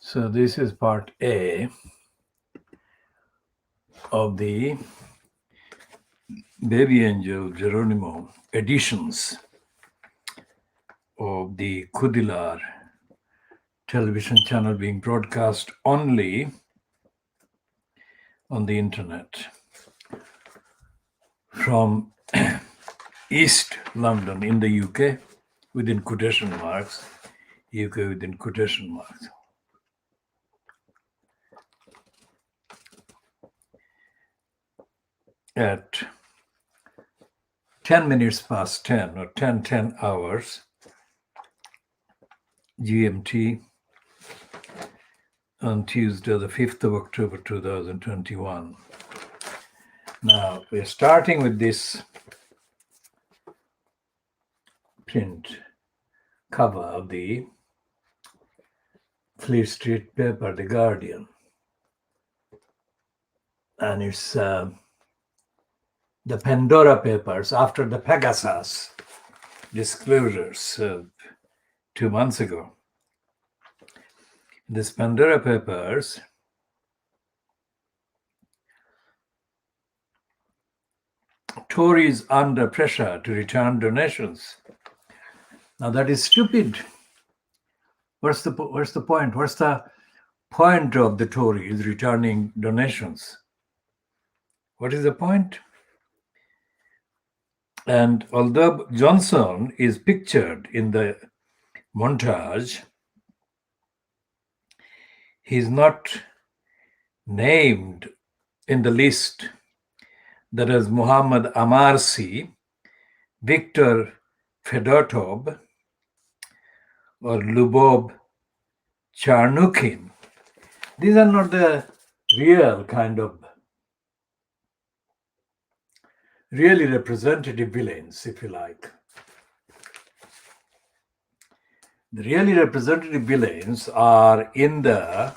So this is part A of the Baby Angel Geronimo editions of the KhoodeelaarTV television channel being broadcast only on the internet from East London in the UK within quotation marks, UK within quotation marks. At 10 minutes past 10 or 10 hours GMT on Tuesday, the 5th of October 2021. Now, we're starting with this print cover of the Fleet Street paper, The Guardian. And it's the Pandora Papers after the Pegasus disclosures 2 months ago. This Pandora Papers Tories under pressure to return donations. Now that is stupid. What's the point? What's the point of the Tories returning donations? What is the point? And although Johnson is pictured in the montage, he's not named in the list. That is Muhammad Amarsi, Viktor Fedotov, or Lubov Charnukin. These are not the real kind of really representative villains, if you like. The really representative villains are in the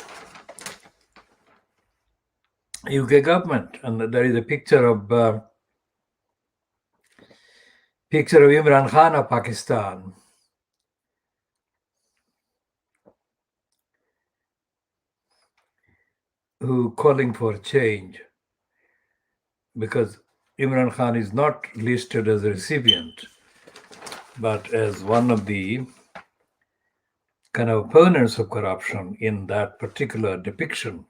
UK government, and there is a picture of Imran Khan of Pakistan, who calling for change because Imran Khan is not listed as a recipient, but as one of the kind of opponents of corruption in that particular depiction.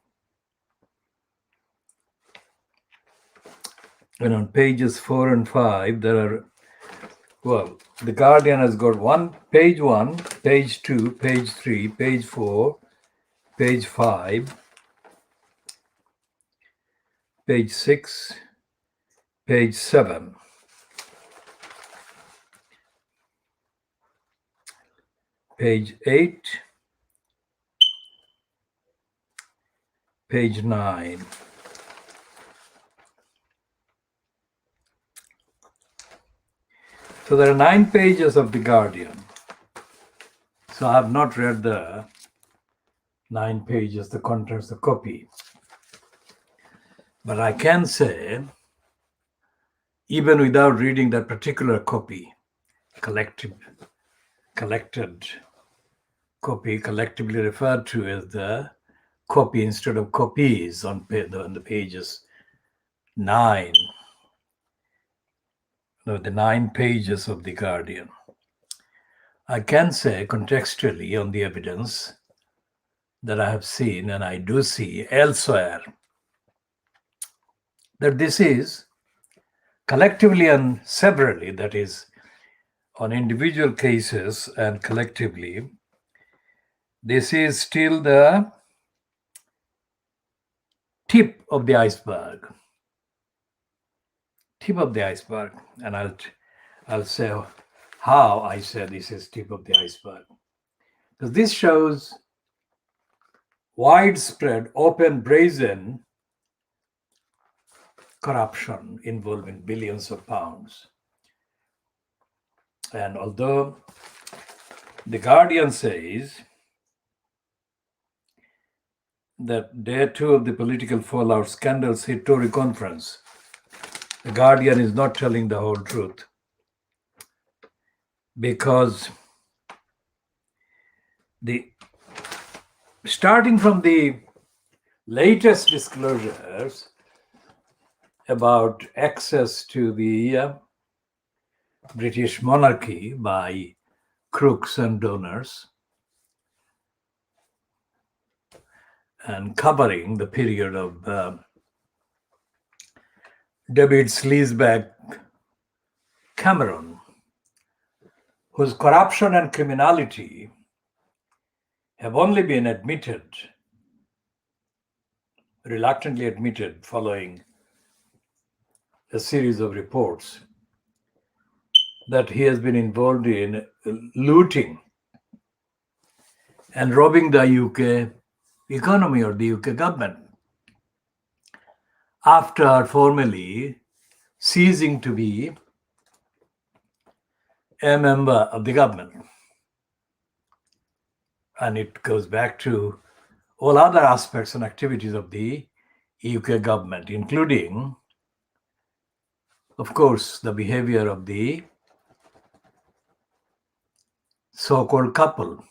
And on pages 4 and 5, there are, well, The Guardian has got page 1, page 2, page 3, page 4, page 5, page 6, page 7. Page 8, page 9. So there are 9 pages of The Guardian. So I have not read the 9 pages, the contents, the copy. But I can say, even without reading that particular copy, collected copy, collectively referred to as the copy instead of copies on the pages 9. No, the 9 pages of The Guardian. I can say contextually on the evidence that I have seen, and I do see elsewhere, that this is collectively and severally, that is, on individual cases and collectively, this is still the tip of the iceberg. Tip of the iceberg. And I'll say how I say this is tip of the iceberg. Because this shows widespread, open, brazen corruption involving billions of pounds. And although The Guardian says that day 2 of the political fallout scandals hit Tory conference, The Guardian is not telling the whole truth, because the starting from the latest disclosures about access to the British monarchy by crooks and donors, and covering the period of David Sleazeback Cameron, whose corruption and criminality have only been reluctantly admitted following a series of reports that he has been involved in looting and robbing the UK economy or the UK government after formally ceasing to be a member of the government. And it goes back to all other aspects and activities of the UK government, including, of course, the behavior of the so-called couple,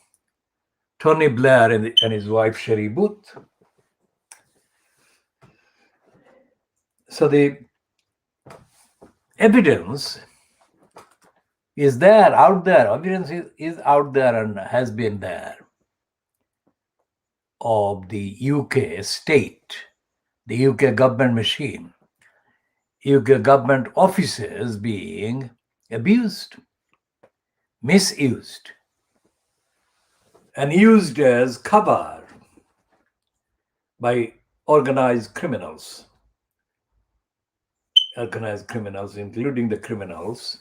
Tony Blair and his wife Sherry Booth. So the evidence is there, out there. Evidence is out there and has been there of the UK state, the UK government machine, UK government offices being abused, misused, and used as cover by organized criminals, including the criminals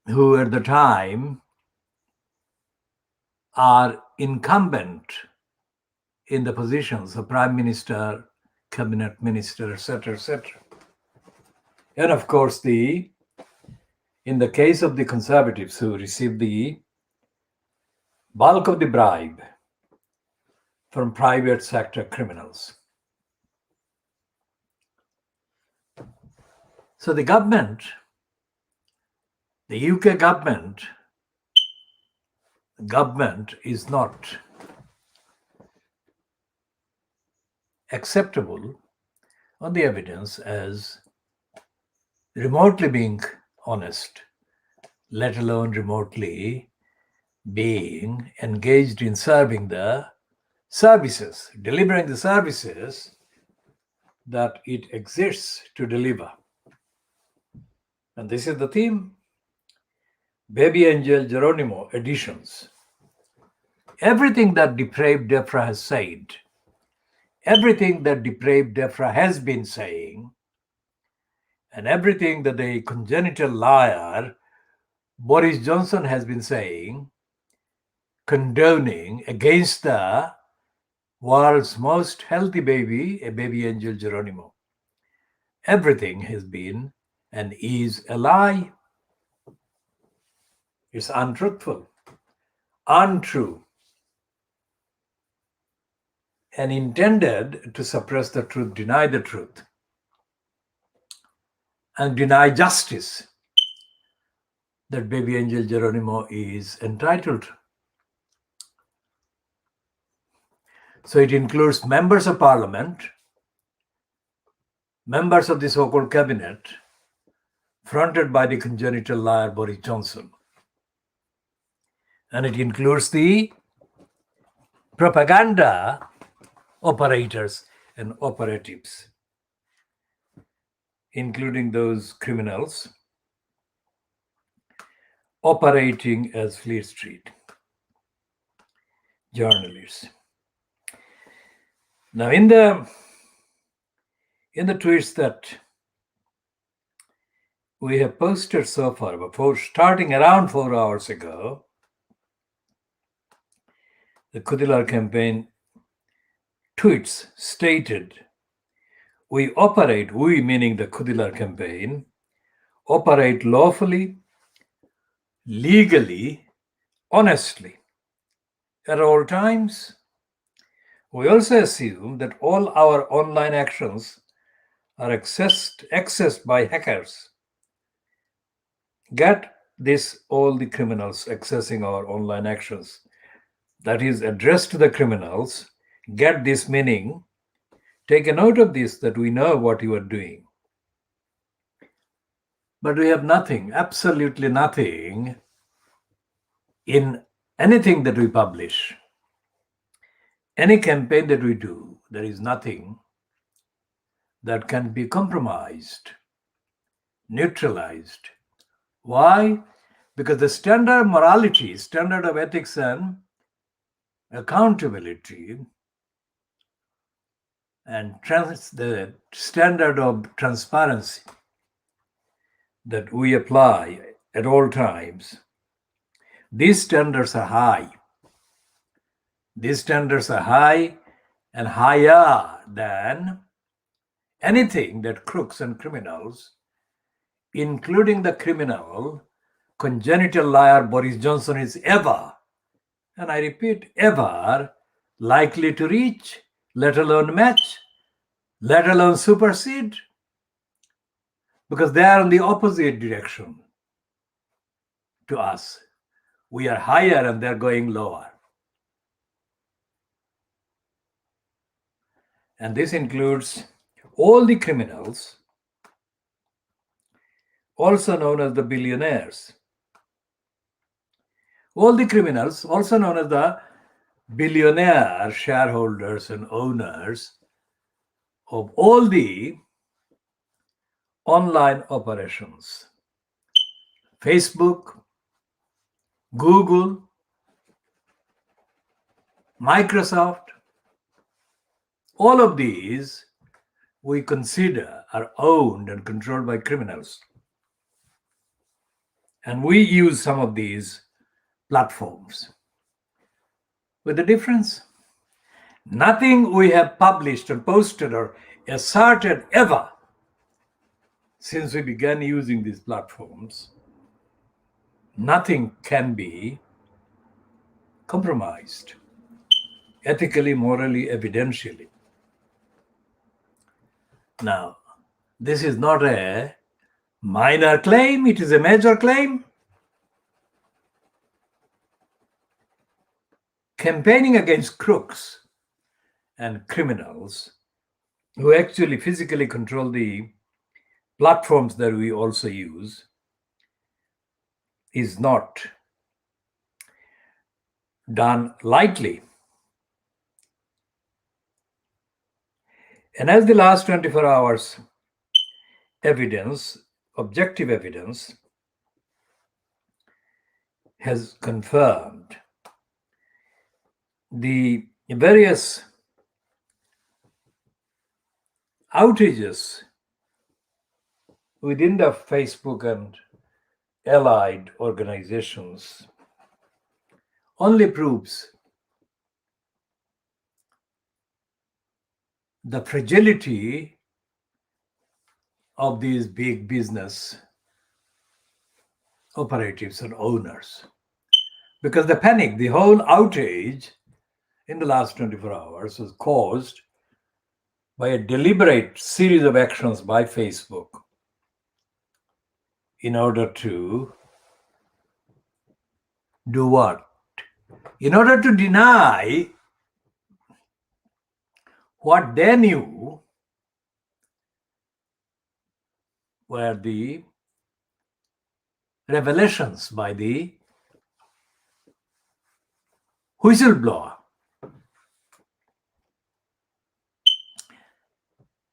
who at the time are incumbent in the positions of prime minister, cabinet minister, etc., etc. And of course, in the case of the Conservatives who received the bulk of the bribe from private sector criminals. So the government, the UK government is not acceptable on the evidence as remotely being honest, let alone remotely being engaged in serving the services, delivering the services that it exists to deliver. And this is the theme. Baby Angel Geronimo editions. Everything that depraved DEFRA has said, everything that depraved DEFRA has been saying, and everything that the congenital liar Boris Johnson has been saying, condoning against the world's most healthy baby, a baby angel Geronimo. Everything has been and is a lie. It's untruthful, untrue, and intended to suppress the truth, deny the truth, and deny justice that baby angel Geronimo is entitled to. So it includes members of parliament, members of the so-called cabinet, fronted by the congenital liar Boris Johnson. And it includes the propaganda operators and operatives, including those criminals operating as Fleet Street journalists. Now, in the tweets that we have posted so far, before starting around 4 hours ago, the Khoodeelaar campaign tweets stated, we meaning the Khoodeelaar campaign, operate lawfully, legally, honestly, at all times. We also assume that all our online actions are accessed by hackers. Get this, all the criminals accessing our online actions that is addressed to the criminals get this meaning. Take a note of this, that we know what you are doing. But we have nothing, absolutely nothing in anything that we publish. Any campaign that we do, there is nothing that can be compromised, neutralized. Why? Because the standard of morality, standard of ethics and accountability, and the standard of transparency that we apply at all times, these standards are high. These standards are high and higher than anything that crooks and criminals, including the criminal, congenital liar Boris Johnson, is ever, and I repeat, ever likely to reach, let alone match, let alone supersede, because they are in the opposite direction to us. We are higher and they're going lower. And this includes all the criminals, also known as the billionaires. All the criminals, also known as the billionaire shareholders and owners of all the online operations. Facebook, Google, Microsoft, all of these we consider are owned and controlled by criminals. And we use some of these platforms. With the difference, nothing we have published and posted or asserted ever since we began using these platforms, nothing can be compromised, ethically, morally, evidentially. Now, this is not a minor claim, it is a major claim. Campaigning against crooks and criminals who actually physically control the platforms that we also use is not done lightly. And as the last 24 hours evidence, objective evidence, has confirmed, the various outages within the Facebook and allied organizations only proves the fragility of these big business operatives and owners. Because the panic, the whole outage in the last 24 hours was caused by a deliberate series of actions by Facebook in order to do what? In order to deny what they knew were the revelations by the whistleblower.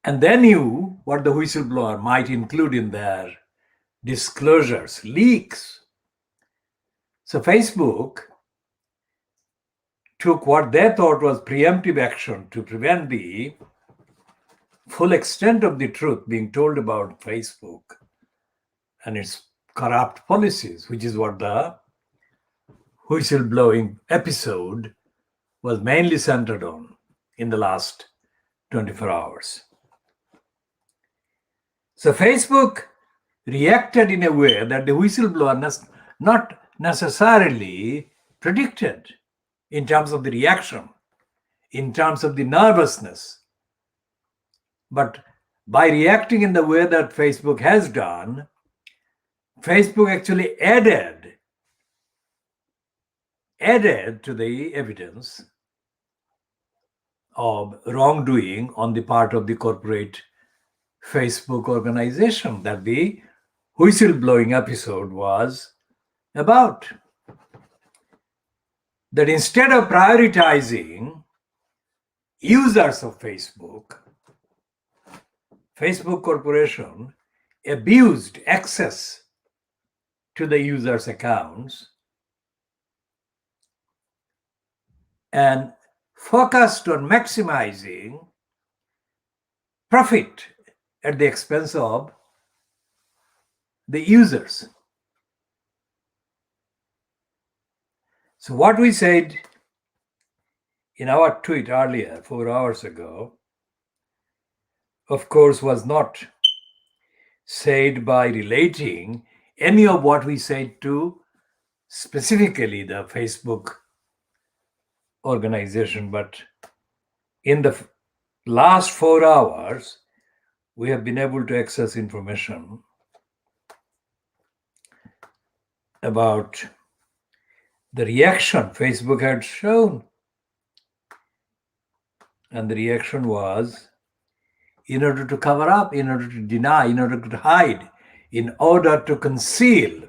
And they knew what the whistleblower might include in their disclosures, leaks. So Facebook took what they thought was preemptive action to prevent the full extent of the truth being told about Facebook and its corrupt policies, which is what the whistleblowing episode was mainly centered on in the last 24 hours. So Facebook reacted in a way that the whistleblower not necessarily predicted in terms of the reaction, in terms of the nervousness. But by reacting in the way that Facebook has done, Facebook actually added added to the evidence of wrongdoing on the part of the corporate Facebook organization that the whistleblowing episode was about. That instead of prioritizing users of Facebook Corporation abused access to the users' accounts and focused on maximizing profit at the expense of the users. So what we said in our tweet earlier, 4 hours ago, of course, was not said by relating any of what we said to specifically the Facebook organization, but in the last 4 hours, we have been able to access information about the reaction Facebook had shown. And the reaction was, in order to cover up, in order to deny, in order to hide, in order to conceal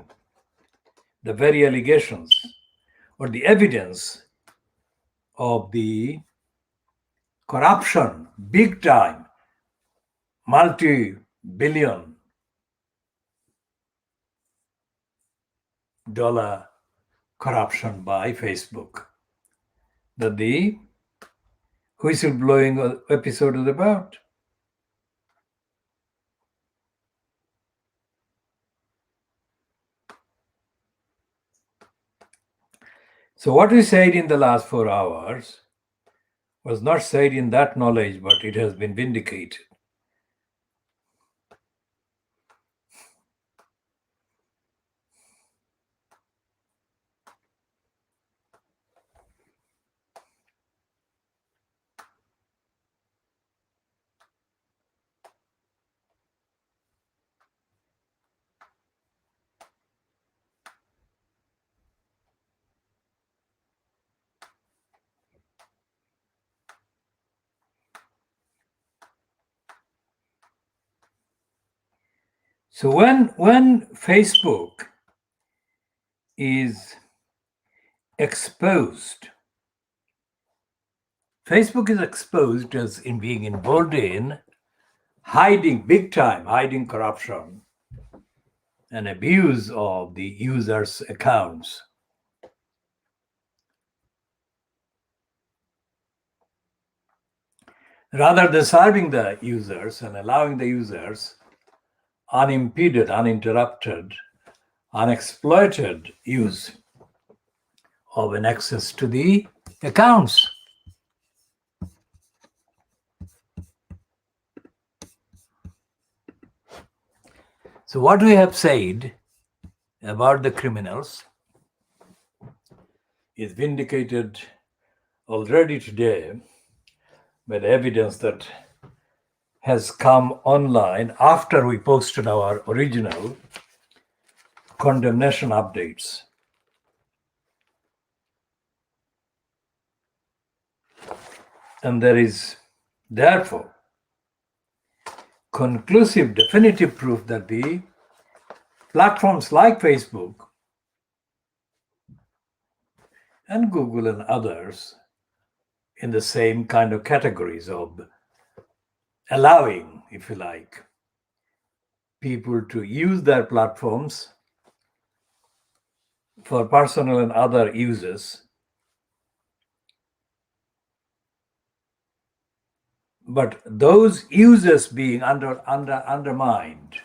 the very allegations or the evidence of the corruption, big time, multi-billion dollar corruption by Facebook that the whistleblowing episode is about. So what we said in the last 4 hours was not said in that knowledge, but it has been vindicated. So when Facebook is exposed, Facebook is exposed as in being involved in hiding, big time, hiding corruption and abuse of the users' accounts. Rather than serving the users and allowing the users unimpeded, uninterrupted, unexploited use of an access to the accounts. So what we have said about the criminals is vindicated already today by the evidence that has come online after we posted our original condemnation updates. And there is therefore conclusive, definitive proof that the platforms like Facebook and Google and others in the same kind of categories of allowing, if you like, people to use their platforms for personal and other uses, but those users being undermined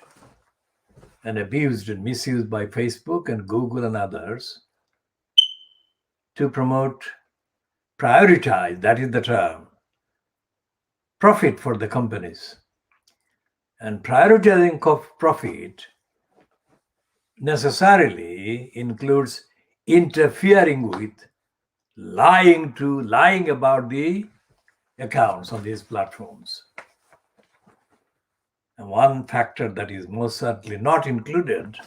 and abused and misused by Facebook and Google and others to promote, prioritize, that is the term, profit for the companies. And prioritizing profit necessarily includes interfering with, lying about the accounts on these platforms. And one factor that is most certainly not included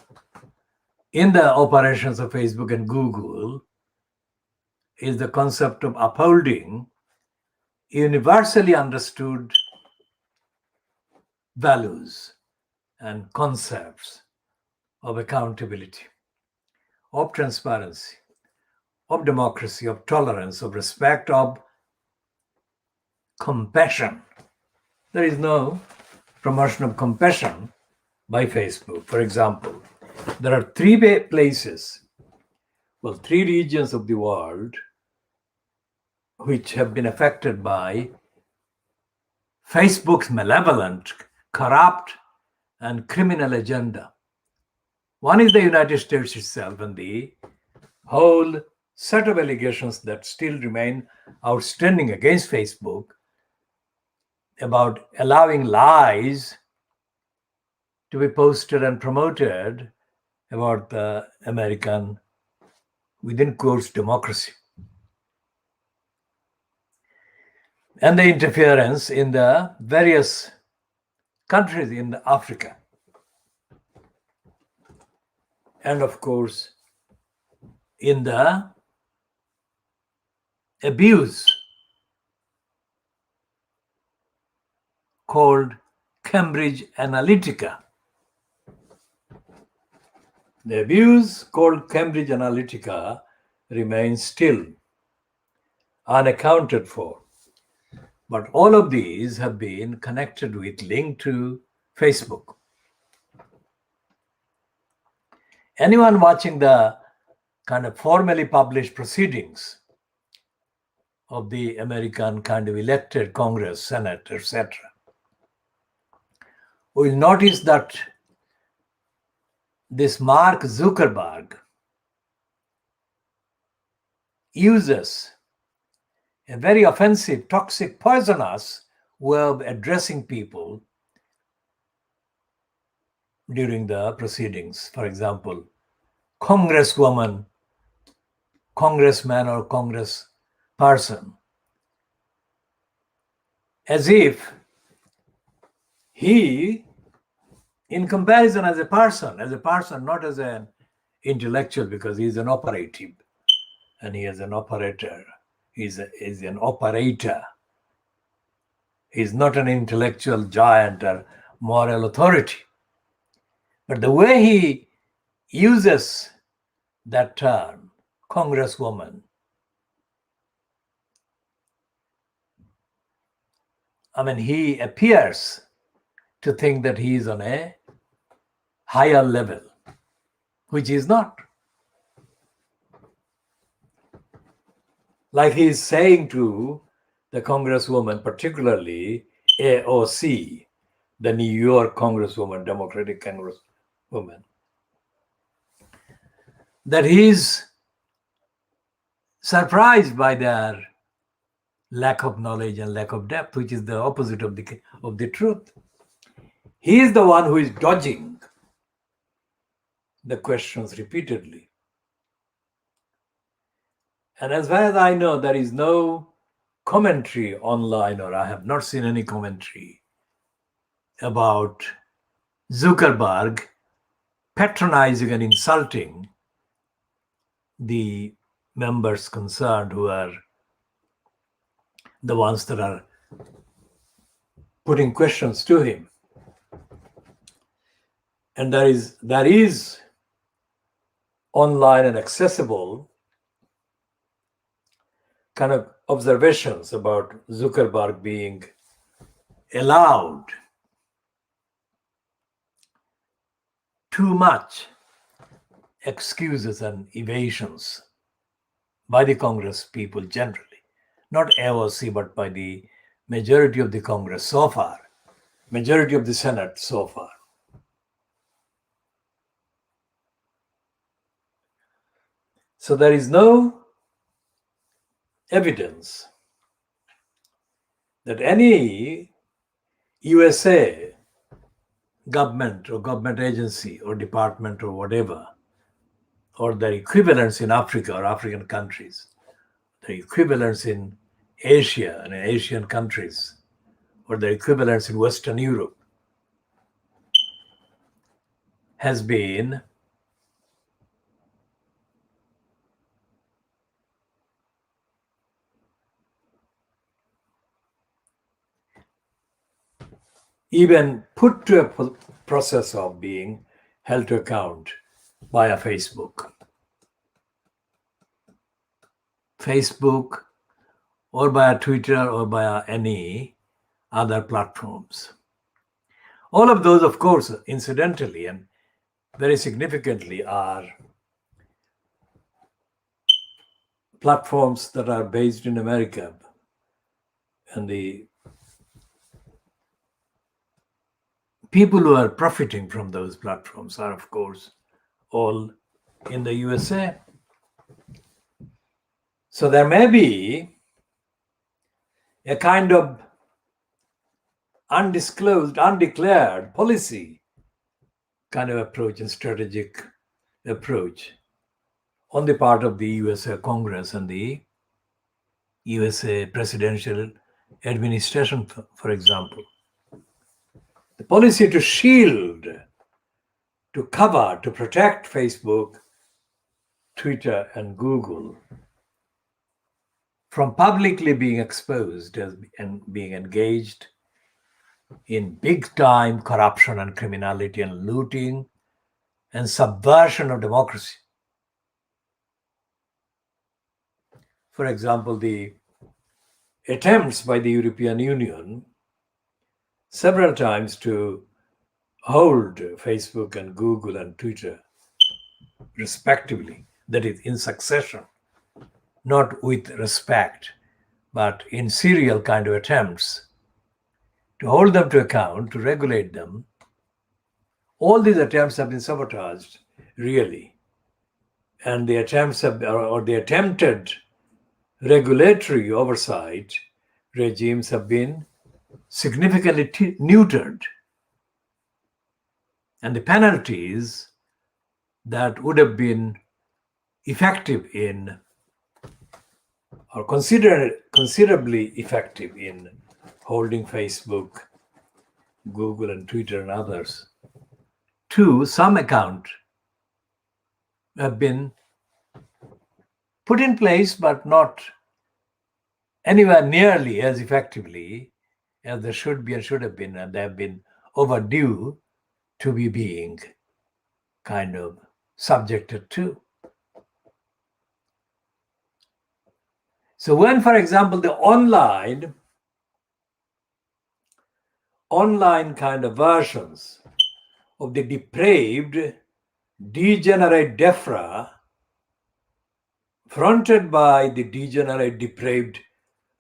in the operations of Facebook and Google is the concept of upholding universally understood values and concepts of accountability, of transparency, of democracy, of tolerance, of respect, of compassion. There is no promotion of compassion by Facebook. For example, there are three places, three regions of the world which have been affected by Facebook's malevolent, corrupt, and criminal agenda. One is the United States itself and the whole set of allegations that still remain outstanding against Facebook about allowing lies to be posted and promoted about the American, within quotes, democracy. And the interference in the various countries in Africa. And of course, in the abuse called Cambridge Analytica. The abuse called Cambridge Analytica remains still unaccounted for. But all of these have been connected with, linked to Facebook. Anyone watching the kind of formally published proceedings of the American kind of elected Congress, Senate, etc., will notice that this Mark Zuckerberg uses a very offensive, toxic, poisonous way of addressing people during the proceedings. For example, congresswoman, congressman, or congressperson, as if he, in comparison as a person, not as an intellectual, because he is an operative and he is an operator. He's an operator. He's not an intellectual giant or moral authority. But the way he uses that term, congresswoman, I mean, he appears to think that he is on a higher level, which he is not. Like he is saying to the congresswoman, particularly AOC, the New York congresswoman, Democratic congresswoman, that he is surprised by their lack of knowledge and lack of depth, which is the opposite of the truth. He is the one who is dodging the questions repeatedly. And as far as I know, there is no commentary online, or I have not seen any commentary about Zuckerberg patronizing and insulting the members concerned, who are the ones that are putting questions to him. And there is online and accessible kind of observations about Zuckerberg being allowed too much excuses and evasions by the Congress people generally, not AOC, but by the majority of the Congress so far, majority of the Senate so far. So there is no evidence that any USA government or government agency or department or whatever, or their equivalents in Africa or African countries, their equivalents in Asia and in Asian countries, or their equivalents in Western Europe, has been even put to a process of being held to account by a Facebook or by a Twitter or by any other platforms. All of those, of course, incidentally and very significantly, are platforms that are based in America, and the people who are profiting from those platforms are, of course, all in the USA. So there may be a kind of undisclosed, undeclared policy kind of approach and strategic approach on the part of the USA Congress and the USA presidential administration, for example. The policy to shield, to cover, to protect Facebook, Twitter, and Google from publicly being exposed and being engaged in big time corruption and criminality and looting and subversion of democracy. For example, the attempts by the European Union several times to hold Facebook and Google and Twitter respectively, that is, in succession, not with respect, but in serial kind of attempts to hold them to account, to regulate them. All these attempts have been sabotaged, really. And the attempts or the attempted regulatory oversight regimes have been significantly neutered. And the penalties that would have been effective in, or considerably effective in holding Facebook, Google, and Twitter and others to some account, have been put in place, but not anywhere nearly as effectively as there should be and should have been, and they have been overdue to be being kind of subjected to. So when, for example, the online kind of versions of the depraved, degenerate DEFRA, fronted by the degenerate, depraved,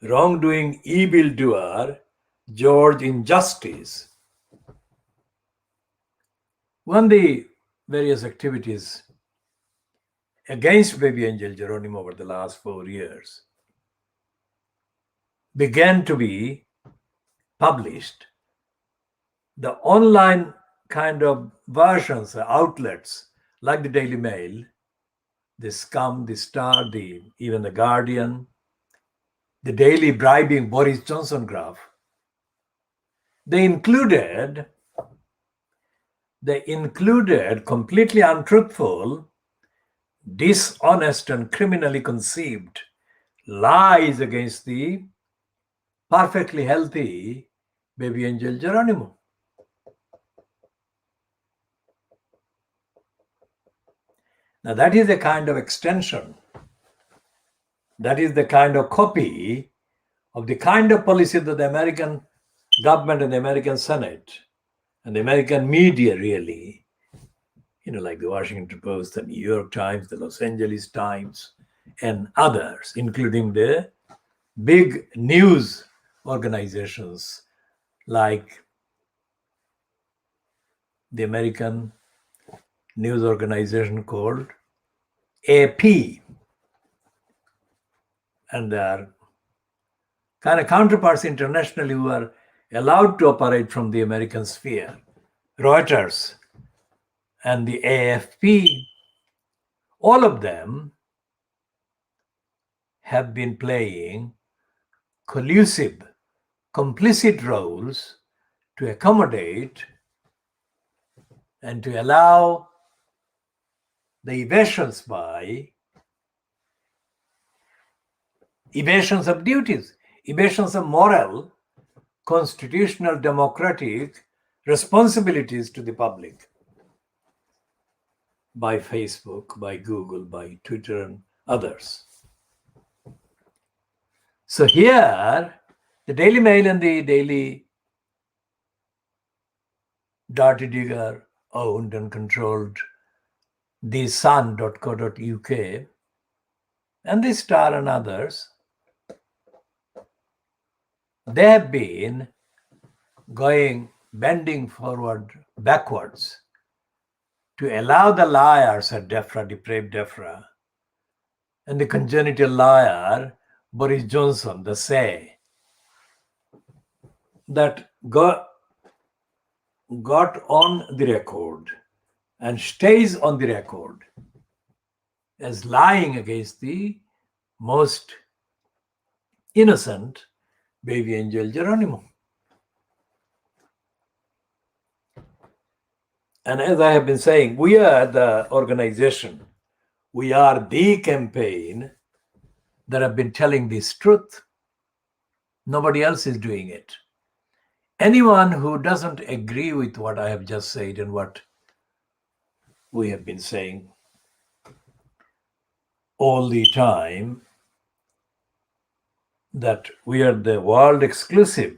wrongdoing evildoer, George Injustice, when the various activities against baby angel Geronimo over the last 4 years began to be published, the online kind of versions, outlets like the Daily Mail, the Scum, the Star, even the Guardian, the daily bribing Boris Johnson graph, they included completely untruthful, dishonest, and criminally conceived lies against the perfectly healthy baby angel Geronimo. Now that is a kind of extension. That is the kind of copy of the kind of policy that the American government and the American Senate and the American media really, like the Washington Post, the New York Times, the Los Angeles Times, and others, including the big news organizations like the American news organization called AP, and there are kind of counterparts internationally who are allowed to operate from the American sphere, Reuters and the AFP. All of them have been playing collusive, complicit roles to accommodate and to allow the evasions of duties, evasions of moral, constitutional democratic responsibilities to the public by Facebook, by Google, by Twitter, and others. So here, the Daily Mail and the Daily Dirty Digger owned and controlled the sun.co.uk and the Star and others, they have been bending forward backwards to allow the liars at DEFRA, depraved DEFRA, and the congenital liar, Boris Johnson, the say, that got on the record and stays on the record as lying against the most innocent baby angel Geronimo. And as I have been saying, we are the organization, we are the campaign that have been telling this truth. Nobody else is doing it. Anyone who doesn't agree with what I have just said and what we have been saying all the time, that we are the world exclusive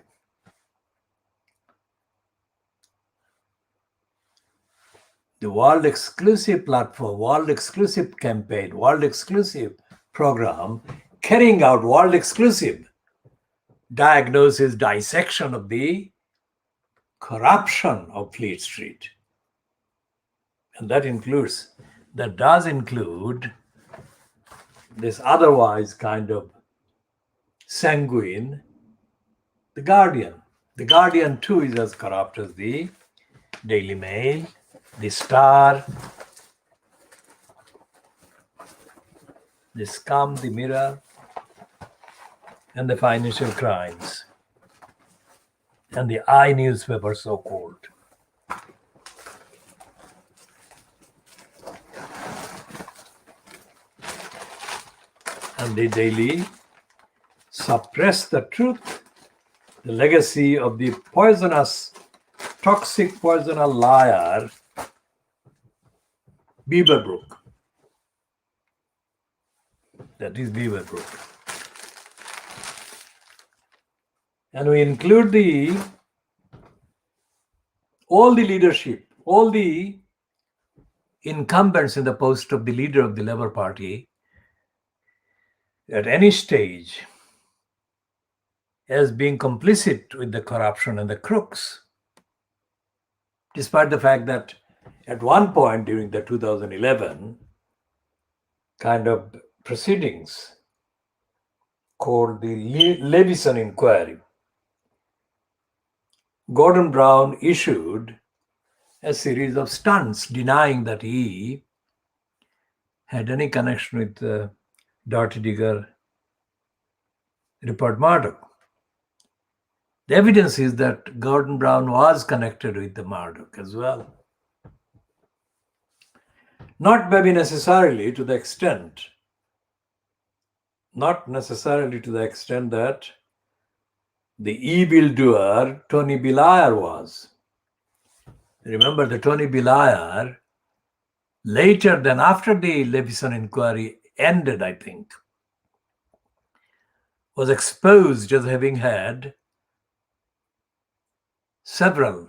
platform, world exclusive campaign, world exclusive program, carrying out world exclusive diagnosis, dissection of the corruption of Fleet Street. And that does include this otherwise kind of sanguine, the Guardian. The Guardian too is as corrupt as the Daily Mail, the Star, the Scum, the Mirror, and the Financial Crimes, and the I newspaper, so-called. And they daily suppress the truth, the legacy of the poisonous, toxic, poisonous liar, Beaverbrook. That is Beaverbrook. And we include all the leadership, all the incumbents in the post of the leader of the Labour Party at any stage as being complicit with the corruption and the crooks, despite the fact that at one point during the 2011 kind of proceedings called the Levison Inquiry, Gordon Brown issued a series of stunts denying that he had any connection with the Dirty Digger Rupert Murdoch. The evidence is that Gordon Brown was connected with the Murdoch as well. Not maybe necessarily to the extent that the evildoer Tony Blair was. Remember, the Tony Blair, later than after the Levison inquiry ended, I think, was exposed as having had several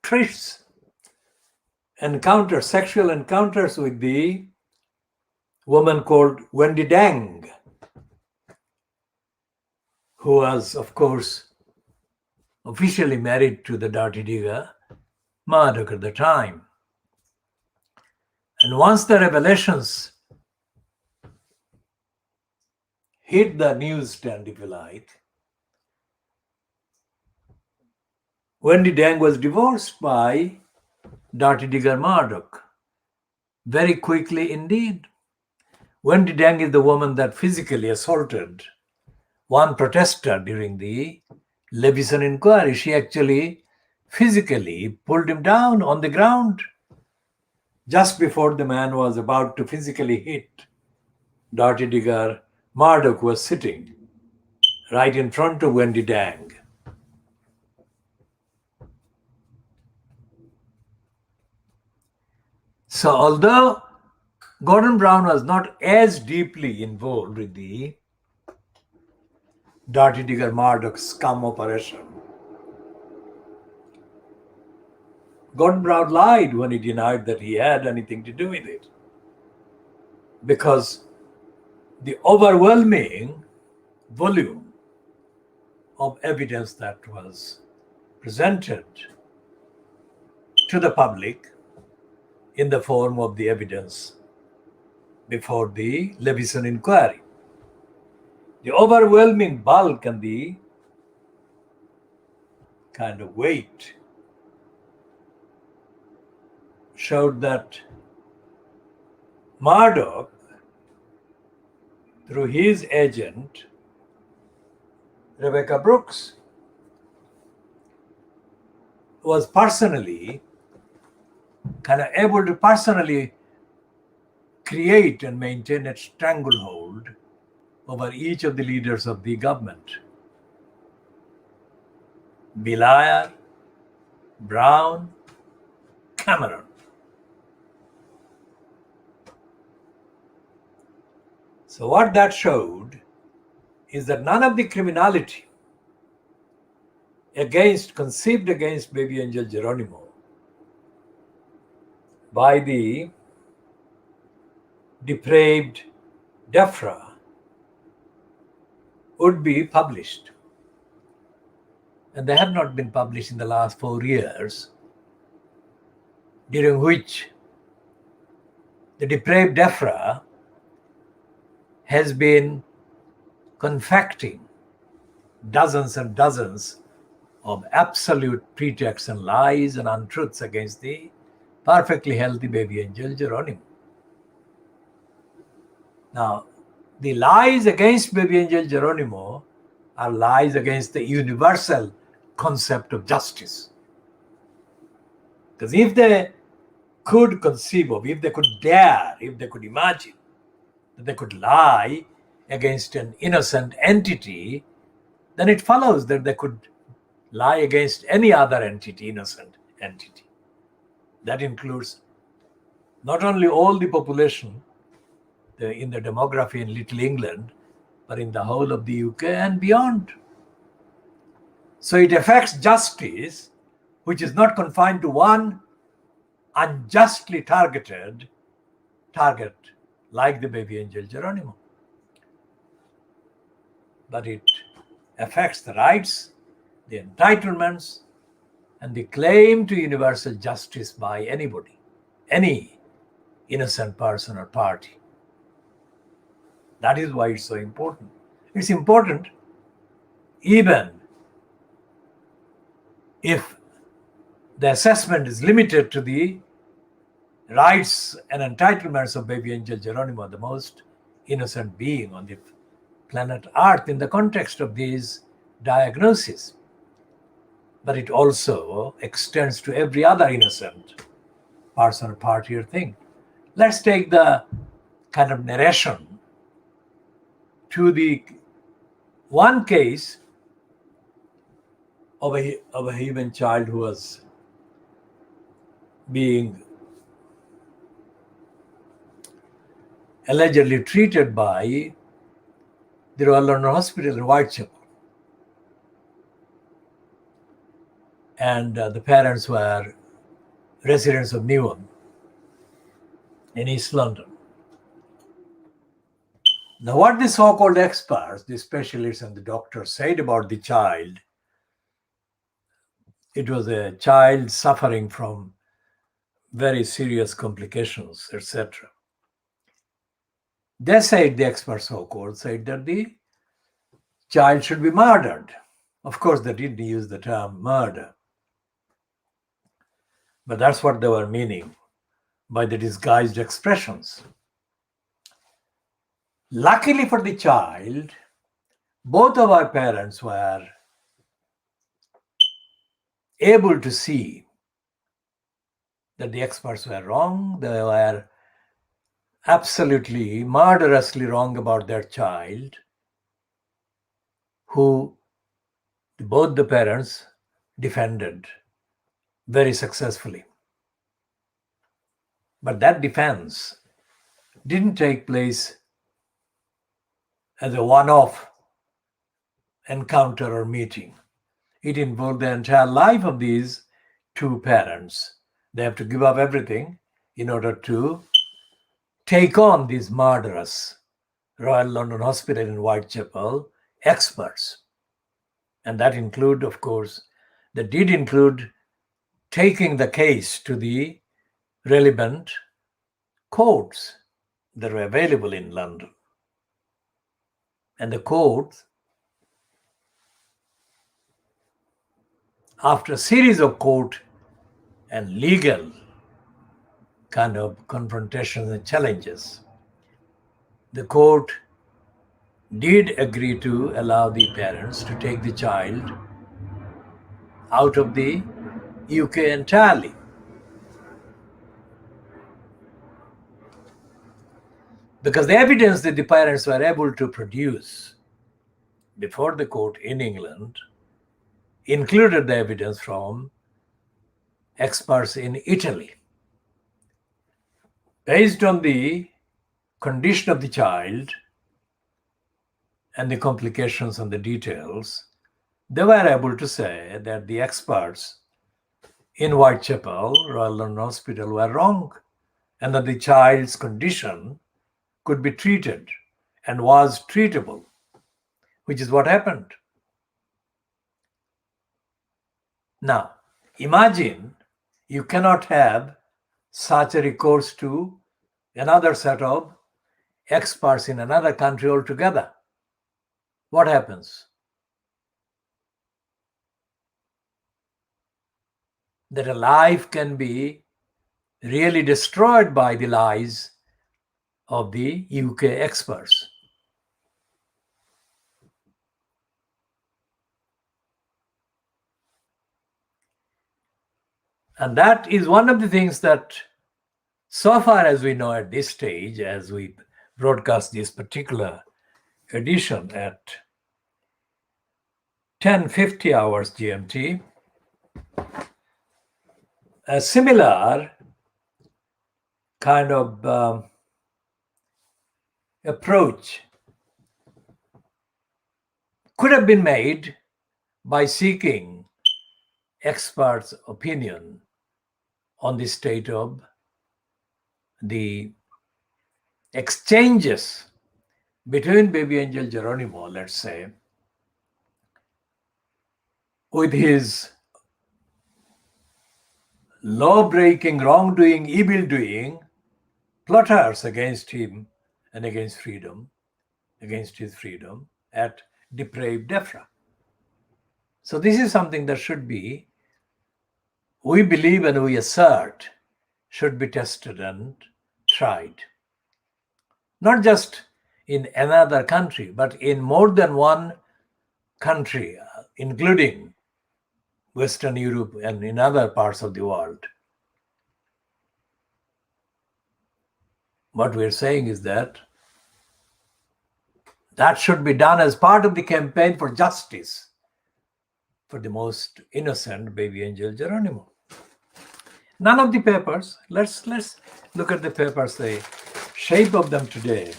trysts, sexual encounters with the woman called Wendy Dang, who was, of course, officially married to the Dirty Digger Murdoch at the time. And once the revelations hit the newsstand, if you like, Wendy Dang was divorced by Dirty Digger Murdoch very quickly indeed. Wendy Dang is the woman that physically assaulted one protester during the Levison inquiry. She actually physically pulled him down on the ground just before the man was about to physically hit Dirty Digger Murdoch, was sitting right in front of Wendy Dang. So although Gordon Brown was not as deeply involved with the Dirty Digger Murdoch scum operation, Gordon Brown lied when he denied that he had anything to do with it, because the overwhelming volume of evidence that was presented to the public in the form of the evidence before the Levison inquiry, the overwhelming bulk and the kind of weight showed that Murdoch, through his agent, Rebecca Brooks, was personally kind of able to personally create and maintain a stranglehold over each of the leaders of the government. Blair, Brown, Cameron. So what that showed is that none of the criminality conceived against baby angel Geronimo by the depraved DEFRA would be published. And they have not been published in the last 4 years, during which the depraved DEFRA has been confecting dozens and dozens of absolute pretexts and lies and untruths against the perfectly healthy baby angel Geronimo. Now, the lies against baby angel Geronimo are lies against the universal concept of justice. Because if they could conceive of, if they could dare, if they could imagine that they could lie against an innocent entity, then it follows that they could lie against any other entity, innocent entity. That includes not only all the population in the demography in Little England, but in the whole of the UK and beyond. So it affects justice, which is not confined to one unjustly target like the baby angel Geronimo. But it affects the rights, the entitlements, and the claim to universal justice by anybody, any innocent person or party. That is why it's so important. It's important even if the assessment is limited to the rights and entitlements of baby angel Geronimo, the most innocent being on the planet Earth, in the context of these diagnoses. But it also extends to every other innocent person, party, or thing. Let's take the kind of narration to the one case of a human child who was being allegedly treated by the Royal London Hospital in Whitechapel. And the parents were residents of Newham in East London. Now, what the so-called experts, the specialists and the doctors said about the child, it was a child suffering from very serious complications, etc. They said, the experts so-called said that the child should be murdered. Of course, they didn't use the term murder, but that's what they were meaning by the disguised expressions. Luckily for the child, both of our parents were able to see that the experts were wrong. They were absolutely murderously wrong about their child. who both the parents defended very successfully. But that defense didn't take place as a one-off encounter or meeting. It involved the entire life of these two parents. They have to give up everything in order to take on these murderous Royal London Hospital in Whitechapel experts. And that include, of course, that did include taking the case to the relevant courts that were available in London. And the courts, after a series of court and legal kind of confrontations and challenges, the court did agree to allow the parents to take the child out of the UK entirely. Because the evidence that the parents were able to produce before the court in England included the evidence from experts in Italy. Based on the condition of the child and the complications and the details, they were able to say that the experts in Whitechapel, Royal London Hospital, were wrong, and that the child's condition could be treated and was treatable, which is what happened. Now, imagine you cannot have such a recourse to another set of experts in another country altogether. What happens? That a life can be really destroyed by the lies of the UK experts. And that is one of the things that, so far as we know at this stage, as we broadcast this particular edition at 10:50 hours GMT, a similar kind of approach could have been made by seeking experts' opinion on the state of the exchanges between baby angel Geronimo, let's say, with his law-breaking, wrongdoing, evil-doing plotters against him and against freedom, against his freedom at depraved Defra. So this is something that should be, we believe and we assert, should be tested and tried. Not just in another country, but in more than one country, including Western Europe and in other parts of the world. What we're saying is that that should be done as part of the campaign for justice for the most innocent baby angel Geronimo. None of the papers, let's look at the papers, the shape of them today.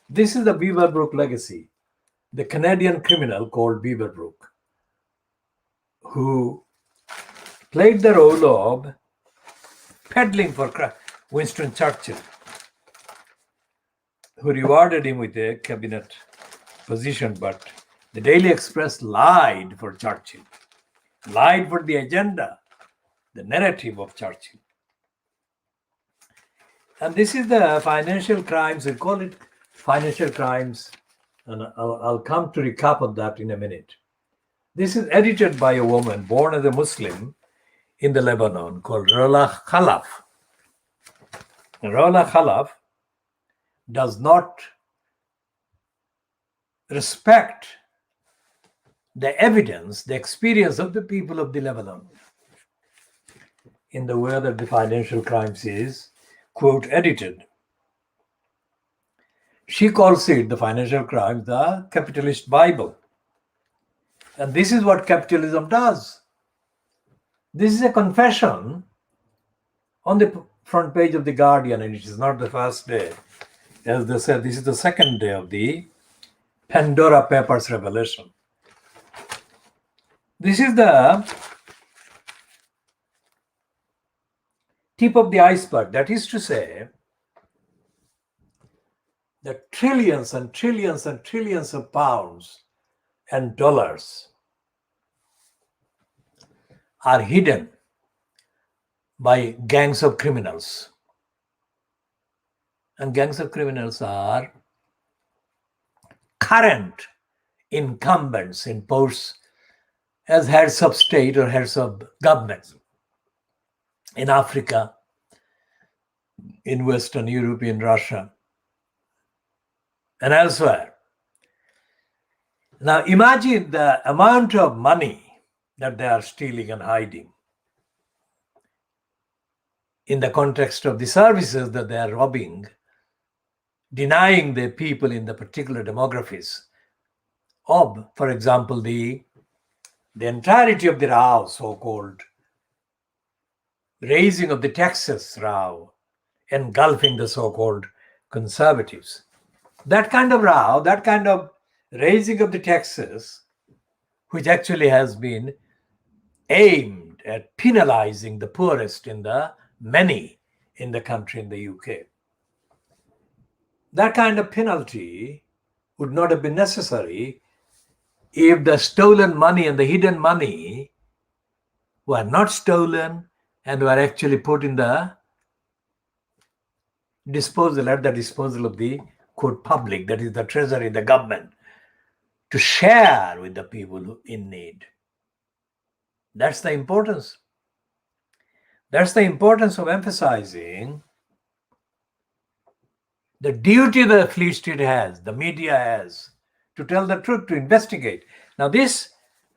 This is the Beaverbrook legacy, the Canadian criminal called Beaverbrook, who played the role of peddling for Winston Churchill, who rewarded him with a cabinet position, but the Daily Express lied for Churchill, lied for the agenda, the narrative of Churchill. And this is the financial crimes, we call it financial crimes, and I'll come to recap on that in a minute. This is edited by a woman born as a Muslim in the Lebanon called Rola Khalaf. Rola Khalaf does not respect the evidence, the experience of the people of the Lebanon in the way that the financial crimes is, quote, edited. She calls it, the financial crimes, the capitalist Bible. And this is what capitalism does. This is a confession on the front page of The Guardian, and it is not the first day. As they said, this is the second day of the Pandora Papers revelation. This is the tip of the iceberg. That is to say, that trillions and trillions and trillions of pounds and dollars are hidden by gangs of criminals. And gangs of criminals are current incumbents in posts as heads of state or heads of governments in Africa, in Western Europe, in Russia, and elsewhere. Now imagine the amount of money that they are stealing and hiding in the context of the services that they are robbing, denying the people in the particular demographies of, for example, the entirety of the row, so-called raising of the taxes row, engulfing the so-called conservatives. That kind of row, that kind of raising of the taxes, which actually has been aimed at penalizing the poorest in the many in the country, in the UK. That kind of penalty would not have been necessary if the stolen money and the hidden money were not stolen and were actually put in the disposal, at the disposal of the quote public, that is the treasury, the government, to share with the people in need. That's the importance. That's the importance of emphasizing the duty the Fleet Street has, the media has, to tell the truth, to investigate. Now, this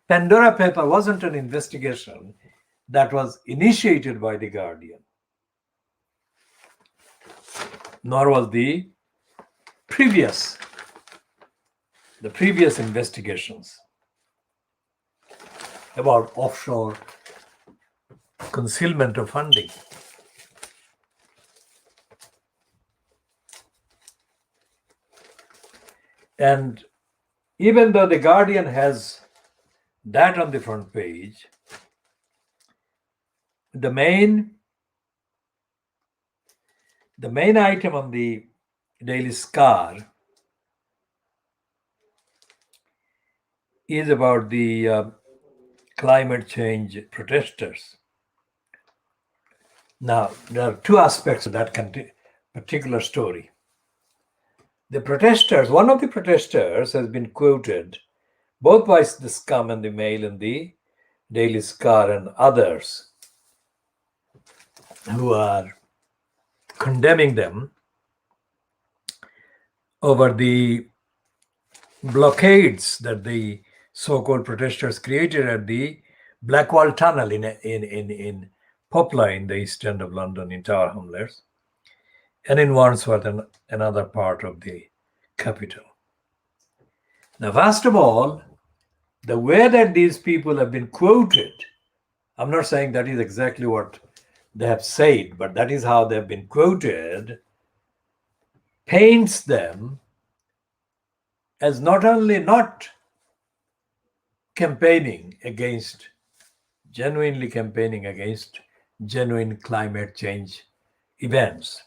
Pandora paper wasn't an investigation that was initiated by The Guardian, nor was the previous investigations about offshore concealment of funding. And even though The Guardian has that on the front page, the main item on the Daily Star is about the climate change protesters. Now, there are two aspects of that particular story. The protesters, one of the protesters has been quoted both by the Scum and the Mail and the Daily Star and others who are condemning them over the blockades that the so-called protesters created at the Blackwall Tunnel in Poplar in the east end of London, in Tower Hamlets, and in Wandsworth and another part of the capital. Now, first of all, the way that these people have been quoted, I'm not saying that is exactly what they have said, but that is how they've been quoted, paints them as not only not genuinely campaigning against genuine climate change events,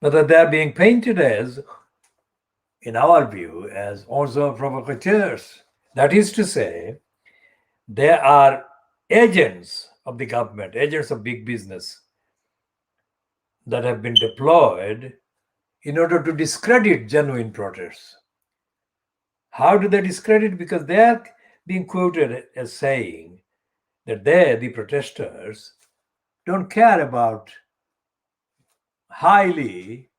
but that they are being painted as, in our view, as also provocateurs. That is to say, they are agents of the government, agents of big business that have been deployed in order to discredit genuine protests. How do they discredit? Because they are being quoted as saying that they, the protesters, don't care about highly,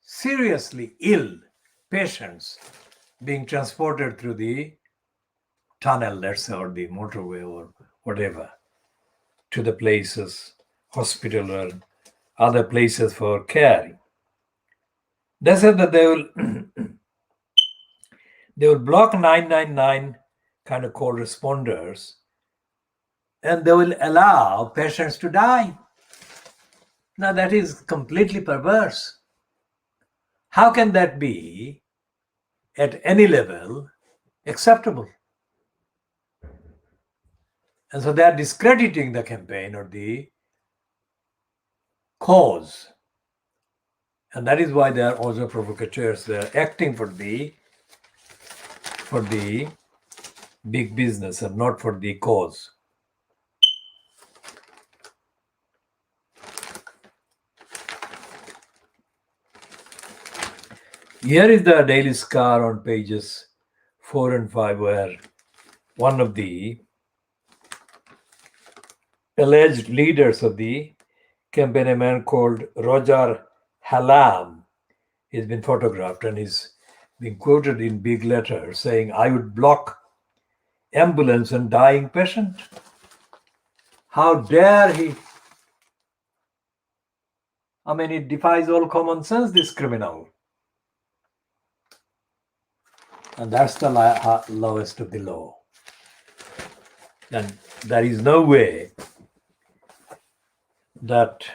seriously ill patients being transported through the tunnel, let's say, or the motorway or whatever, to the places, hospital or other places for care. They said that they will They will block 999 kind of call responders, and they will allow patients to die. Now that is completely perverse. How can that be at any level acceptable? And so they are discrediting the campaign or the cause. And that is why they are also provocateurs. They are acting for the big business and not for the cause. Here is the Daily Scar on pages 4 and 5, where one of the alleged leaders of the campaign, a man called Roger Hallam, has been photographed and is being quoted in big letters saying, "I would block ambulance and dying patient." How dare he? I mean, it defies all common sense, this criminal. And that's the lowest of the law. And there is no way that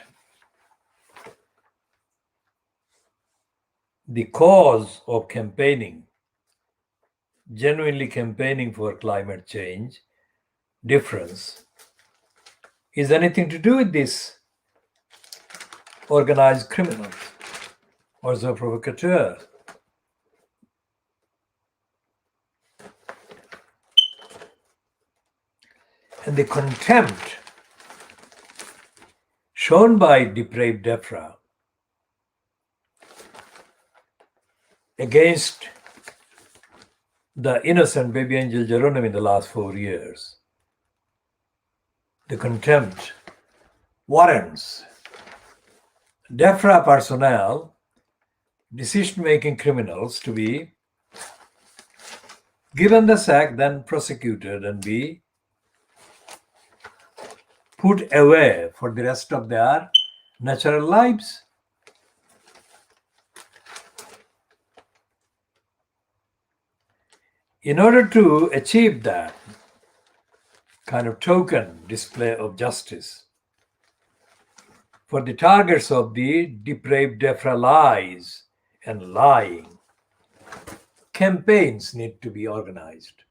the cause of campaigning, genuinely campaigning for climate change difference, is anything to do with this organized criminals or the provocateur. And the contempt shown by depraved DEFRA against the innocent baby angel Geronimo in the last 4 years, the contempt warrants DEFRA personnel, decision-making criminals, to be given the sack, then prosecuted and be put away for the rest of their natural lives. In order to achieve that kind of token display of justice for the targets of the depraved DEFRA lies and lying, campaigns need to be organized.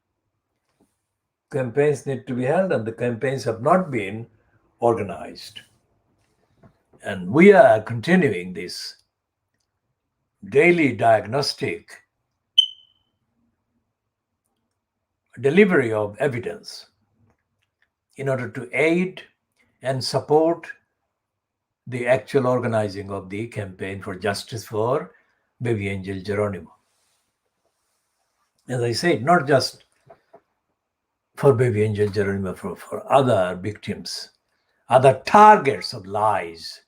Campaigns need to be held, and the campaigns have not been organized. And we are continuing this daily diagnostic delivery of evidence in order to aid and support the actual organizing of the campaign for justice for baby angel Geronimo. As I said, not just for baby angel Geronimo, for other victims, other targets of lies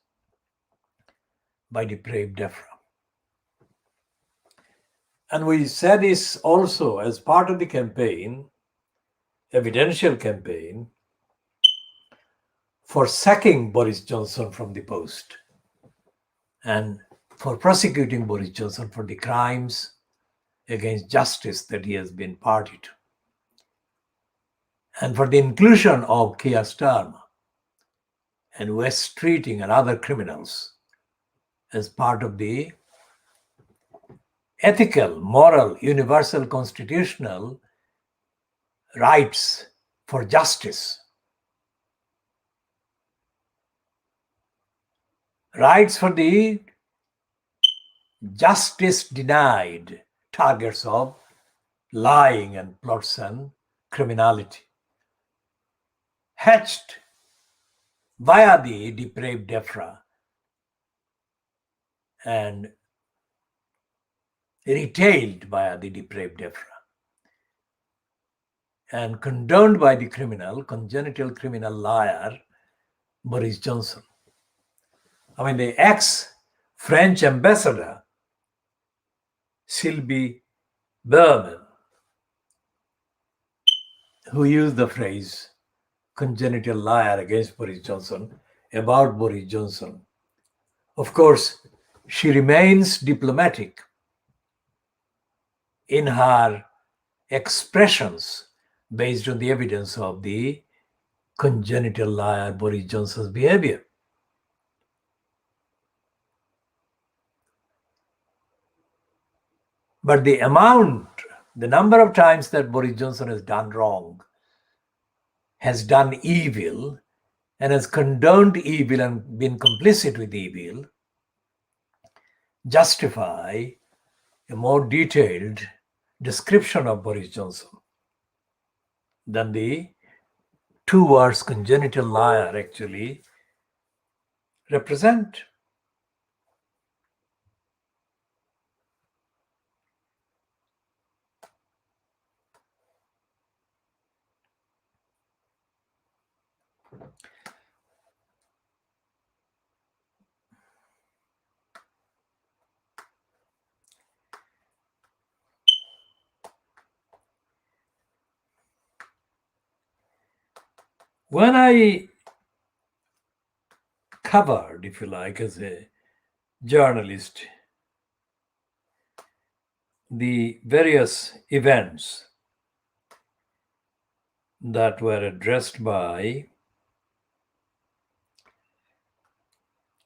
by depraved DEFRA. And we said this also as part of the campaign, evidential campaign, for sacking Boris Johnson from the post and for prosecuting Boris Johnson for the crimes against justice that he has been party to, and for the inclusion of Keir Starmer and West Streeting and other criminals as part of the ethical, moral, universal constitutional rights for justice. Rights for the justice denied targets of lying and plots and criminality, hatched via the depraved DEFRA and retailed via the depraved DEFRA and condoned by the criminal, congenital criminal liar, Boris Johnson. I mean, the ex-French ambassador, Sylvie Berman, who used the phrase congenital liar against Boris Johnson, about Boris Johnson. Of course, she remains diplomatic in her expressions based on the evidence of the congenital liar Boris Johnson's behavior. But the number of times that Boris Johnson has done wrong, has done evil, and has condoned evil and been complicit with evil, justify a more detailed description of Boris Johnson than the two words congenital liar actually represent. When I covered, if you like, as a journalist, the various events that were addressed by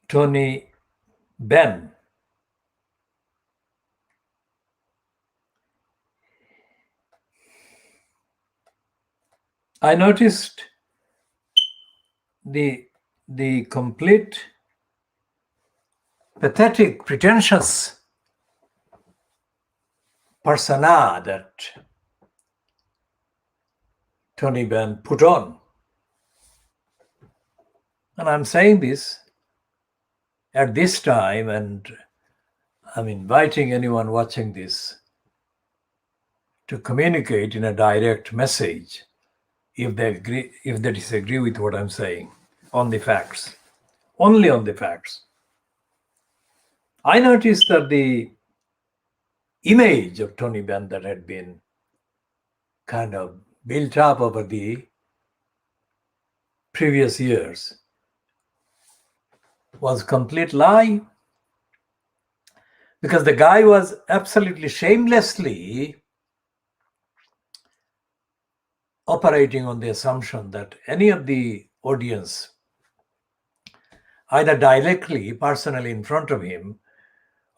Tony Benn, I noticed the complete pathetic, pretentious persona that Tony Benn put on. And I'm saying this at this time, and I'm inviting anyone watching this to communicate in a direct message if they disagree with what I'm saying on the facts, only on the facts. I noticed that the image of Tony Benn that had been kind of built up over the previous years was complete lie, because the guy was absolutely shamelessly operating on the assumption that any of the audience, either directly, personally in front of him,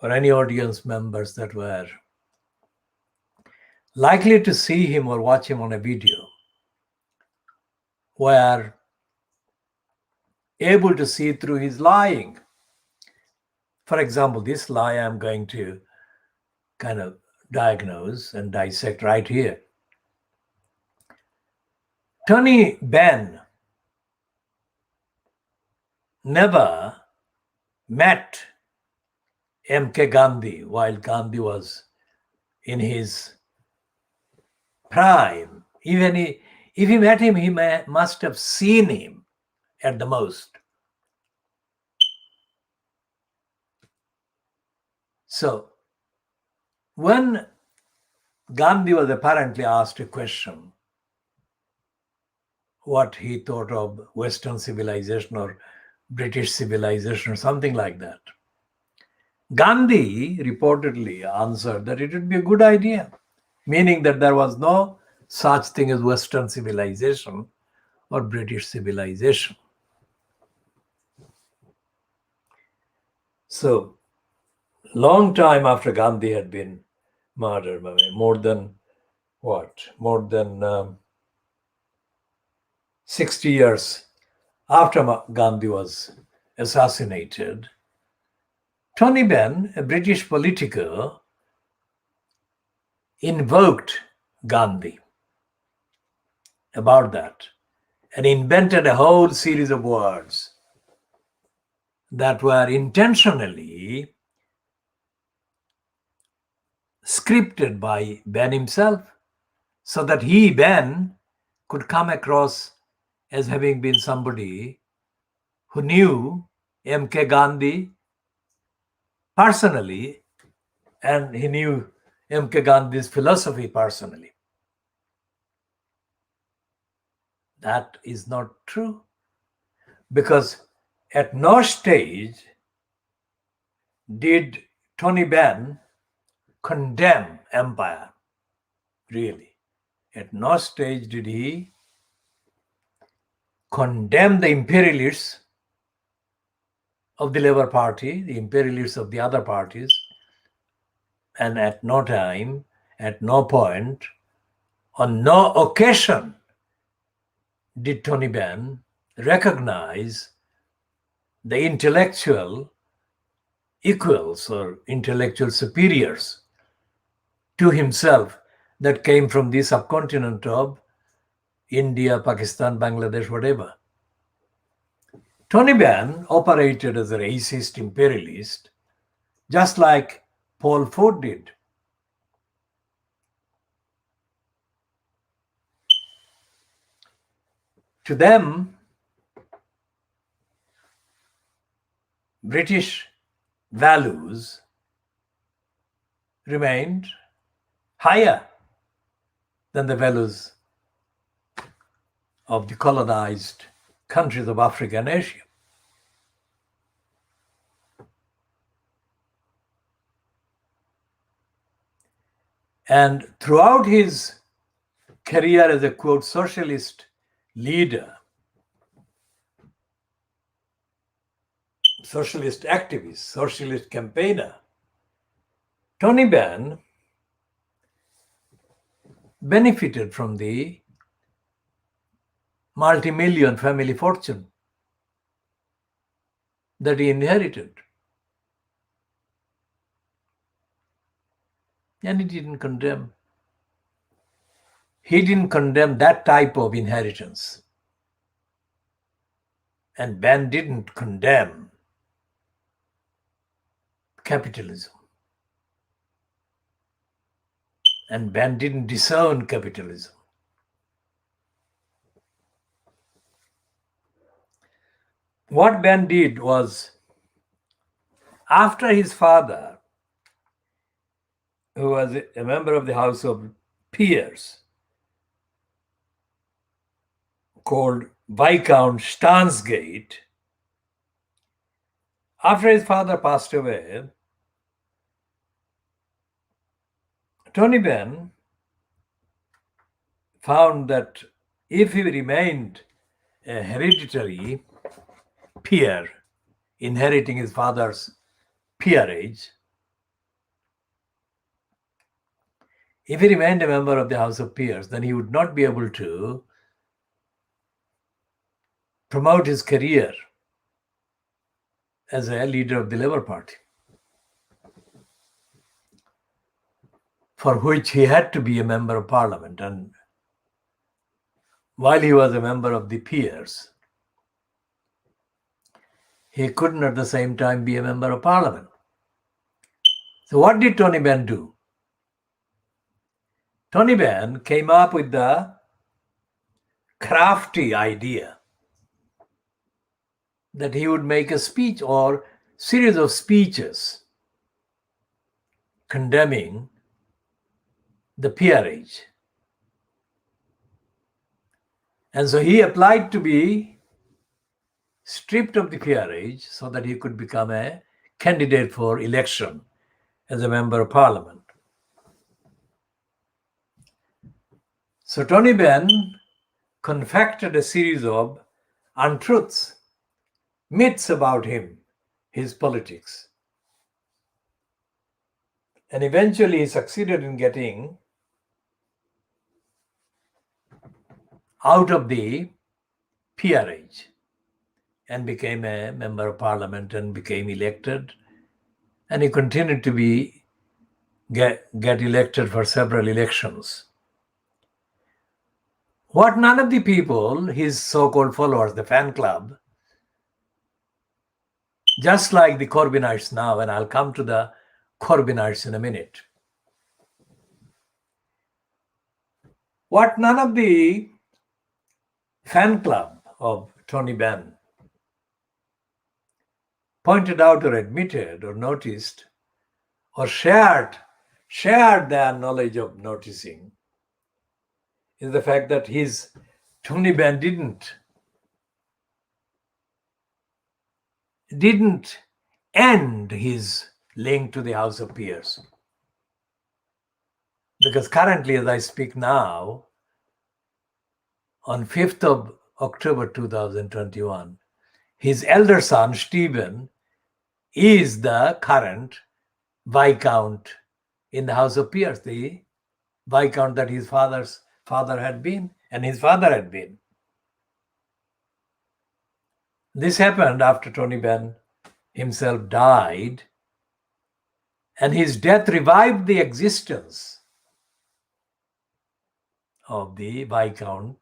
or any audience members that were likely to see him or watch him on a video, were able to see through his lying. For example, this lie I'm going to kind of diagnose and dissect right here. Tony Benn never met M.K. Gandhi while Gandhi was in his prime. Even if he met him, he must have seen him at the most. So, when Gandhi was apparently asked a question, what he thought of Western civilization or British civilization or something like that, Gandhi reportedly answered that it would be a good idea, meaning that there was no such thing as Western civilization or British civilization. So, long time after Gandhi had been murdered, more than 60 years after Gandhi was assassinated, Tony Benn, a British politico, invoked Gandhi about that and invented a whole series of words that were intentionally scripted by Benn himself, so that he, Benn, could come across as having been somebody who knew M.K. Gandhi personally, and he knew M.K. Gandhi's philosophy personally. That is not true, because at no stage did Tony Benn condemn empire, really. At no stage did he condemn the imperialists of the Labour Party, the imperialists of the other parties, and at no time, at no point, on no occasion did Tony Benn recognize the intellectual equals or intellectual superiors to himself that came from the subcontinent of India, Pakistan, Bangladesh, whatever. Tony Benn operated as a racist imperialist, just like Pol Pot did. To them, British values remained higher than the values of the colonized countries of Africa and Asia. And throughout his career as a, quote, socialist leader, socialist activist, socialist campaigner, Tony Benn benefited from the multi-million family fortune that he inherited. And he didn't condemn. He didn't condemn that type of inheritance. And Benn didn't condemn capitalism. And Benn didn't disown capitalism. What Benn did was, after his father, who was a member of the House of Peers, called Viscount Stansgate, after his father passed away, Tony Benn found that if he remained a hereditary peer, inheriting his father's peerage, if he remained a member of the House of Peers, then he would not be able to promote his career as a leader of the Labour Party, for which he had to be a member of Parliament. And while he was a member of the Peers, he couldn't at the same time be a member of Parliament. So what did Tony Benn do? Tony Benn came up with the crafty idea that he would make a speech or series of speeches condemning the peerage. And so he applied to be stripped of the peerage so that he could become a candidate for election as a member of Parliament. So Tony Benn confected a series of untruths, myths about him, his politics. And eventually he succeeded in getting out of the peerage and became a member of Parliament and became elected. And he continued to get elected for several elections. What none of the people, his so-called followers, the fan club, just like the Corbynites now, and I'll come to the Corbynites in a minute, what none of the fan club of Tony Benn pointed out or admitted or noticed or shared their knowledge of noticing is the fact that Tony Benn didn't end his link to the House of Peers. Because currently, as I speak now, on 5th of October 2021, his elder son, Stephen, is the current Viscount in the House of Peers, the Viscount that his father's father had been and his father had been. This happened after Tony Benn himself died, and his death revived the existence of the Viscount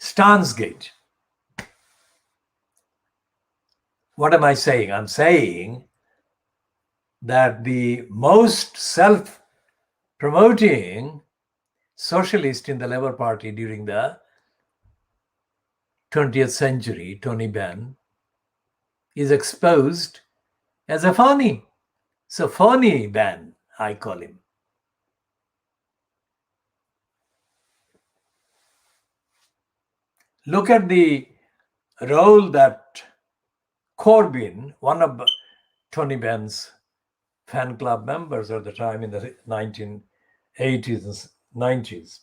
Stansgate. What am I saying? I'm saying that the most self-promoting socialist in the Labour Party during the 20th century, Tony Benn, is exposed as a phony. So phony Benn, I call him. Look at the role that Corbyn, one of Tony Benn's fan club members at the time in the 1980s and 90s.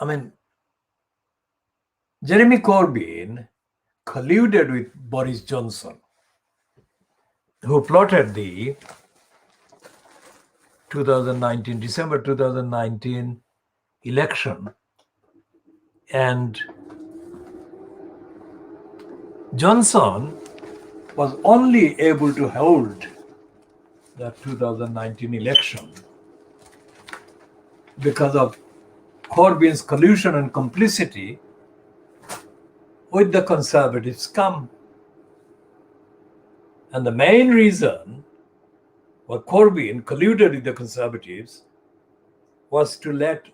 I mean, Jeremy Corbyn colluded with Boris Johnson, who plotted the December 2019 election, and Johnson was only able to hold the 2019 election because of Corbyn's collusion and complicity with the Conservative scum. And the main reason why Corbyn colluded with the Conservatives was to let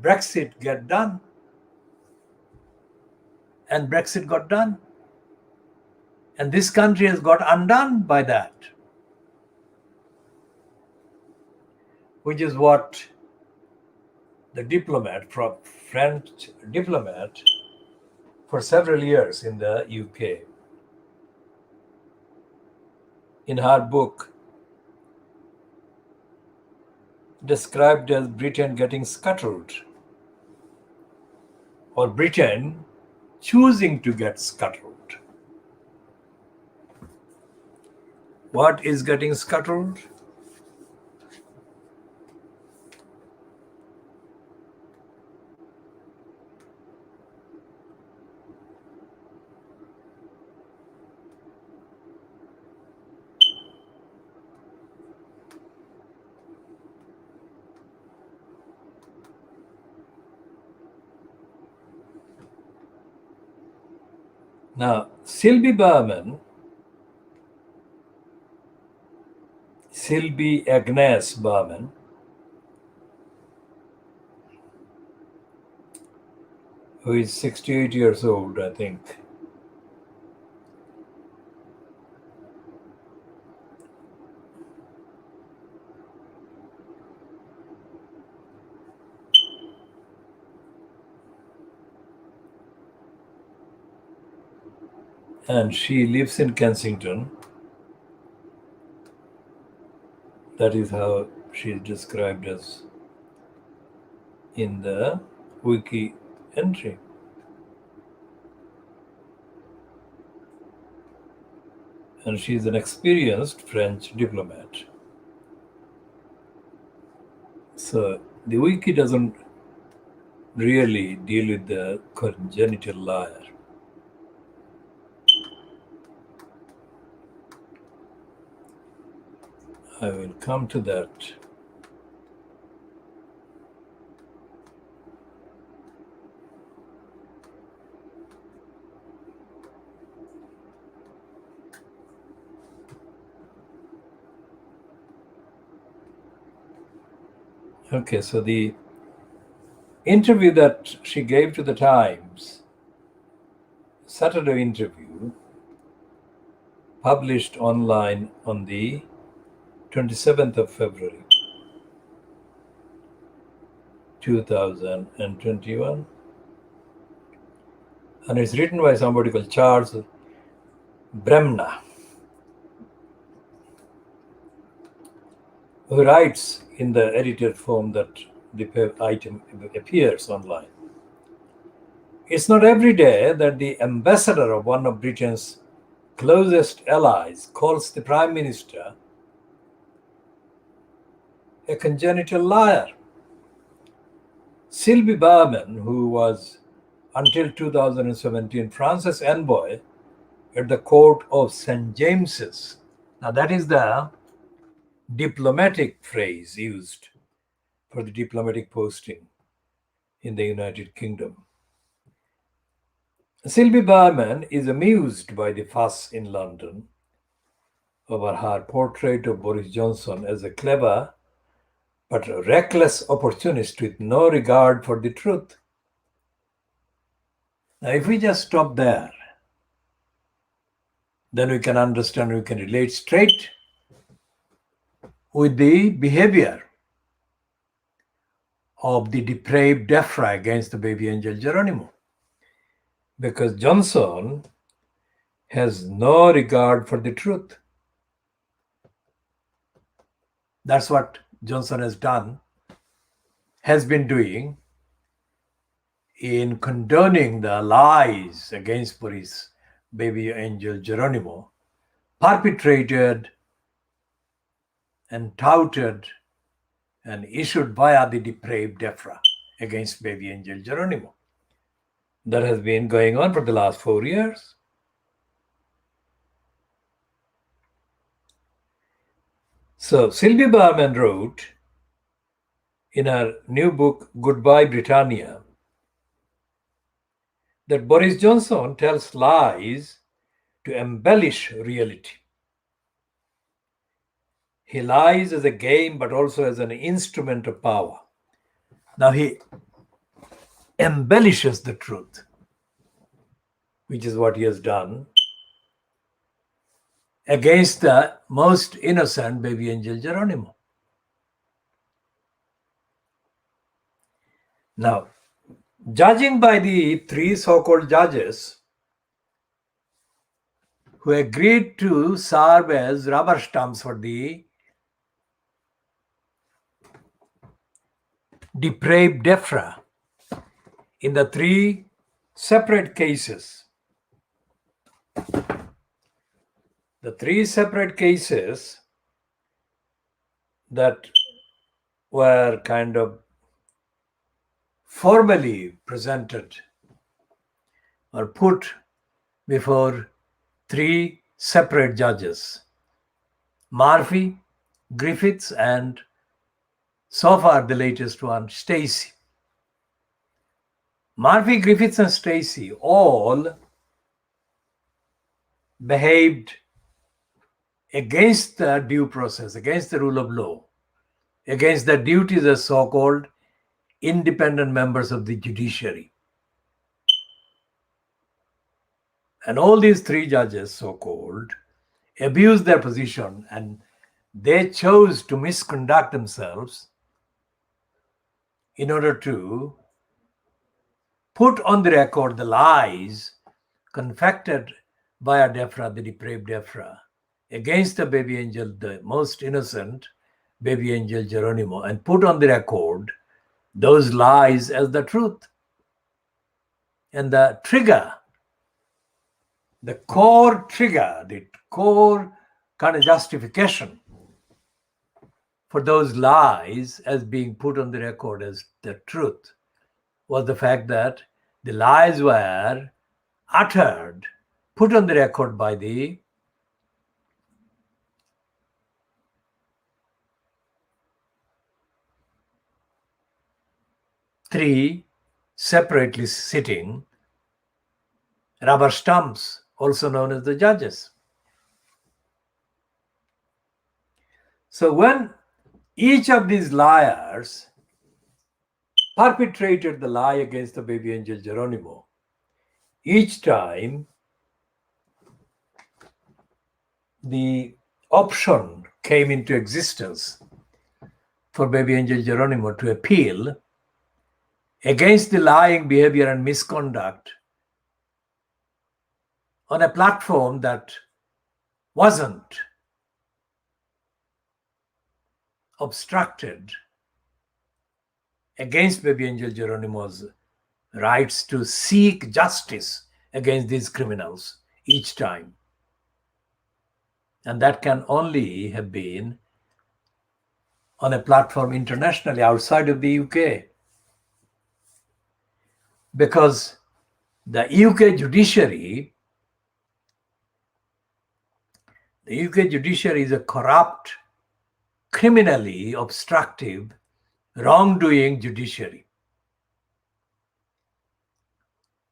Brexit get done. And Brexit got done. And this country has got undone by that, which is what the French diplomat for several years in the UK, in her book, described as Britain getting scuttled, or Britain choosing to get scuttled. What is getting scuttled? Now, Sylvie Agnes Berman, who is 68 years old, I think, and she lives in Kensington. That is how she is described as in the wiki entry. And she is an experienced French diplomat. So the wiki doesn't really deal with the congenital liar. I will come to that. Okay, so the interview that she gave to the Times, Saturday interview, published online on the 27th of February 2021, and it's written by somebody called Charles Bremner. who writes in the edited form that the item appears online. It's not every day that the ambassador of one of Britain's closest allies calls the Prime Minister a congenital liar. Sylvie Berman, who was until 2017 France's envoy at the court of St. James's. Now, that is the diplomatic phrase used for the diplomatic posting in the United Kingdom. Sylvie Berman is amused by the fuss in London over her portrait of Boris Johnson as a clever but reckless opportunist with no regard for the truth. Now, if we just stop there, then we can understand, we can relate straight with the behavior of the depraved DEFRA against the baby angel Geronimo. Because Johnson has no regard for the truth. That's what Johnson has done, has been doing in condoning the lies against Boris baby angel Geronimo, perpetrated and touted and issued via the depraved DEFRA against baby angel Geronimo. That has been going on for the last 4 years. So Sylvie Berman wrote in her new book, Goodbye Britannia, that Boris Johnson tells lies to embellish reality. He lies as a game, but also as an instrument of power. Now he embellishes the truth, which is what he has done against the most innocent baby angel Geronimo. Now, judging by the three so-called judges who agreed to serve as rubber stamps for the depraved DEFRA in the three separate cases, that were kind of formally presented or put before three separate judges, Murphy, Griffiths, and so far the latest one, Stacey. Murphy, Griffiths, and Stacey all behaved against the due process, against the rule of law, against the duties as so-called independent members of the judiciary. And all these three judges, so-called, abused their position, and they chose to misconduct themselves in order to put on the record the lies confected by a DEFRA, the depraved DEFRA, against the baby angel, the most innocent baby angel Geronimo, and put on the record those lies as the truth. And the trigger, the core trigger, the core kind of justification for those lies as being put on the record as the truth was the fact that the lies were uttered, put on the record by the three separately sitting rubber stamps, also known as the judges. So when each of these liars perpetrated the lie against the baby angel Geronimo, each time the option came into existence for baby angel Geronimo to appeal against the lying behavior and misconduct on a platform that wasn't obstructed against baby Angel Geronimo's rights to seek justice against these criminals each time. And that can only have been on a platform internationally outside of the UK. Because the UK judiciary is a corrupt, criminally obstructive, wrongdoing judiciary,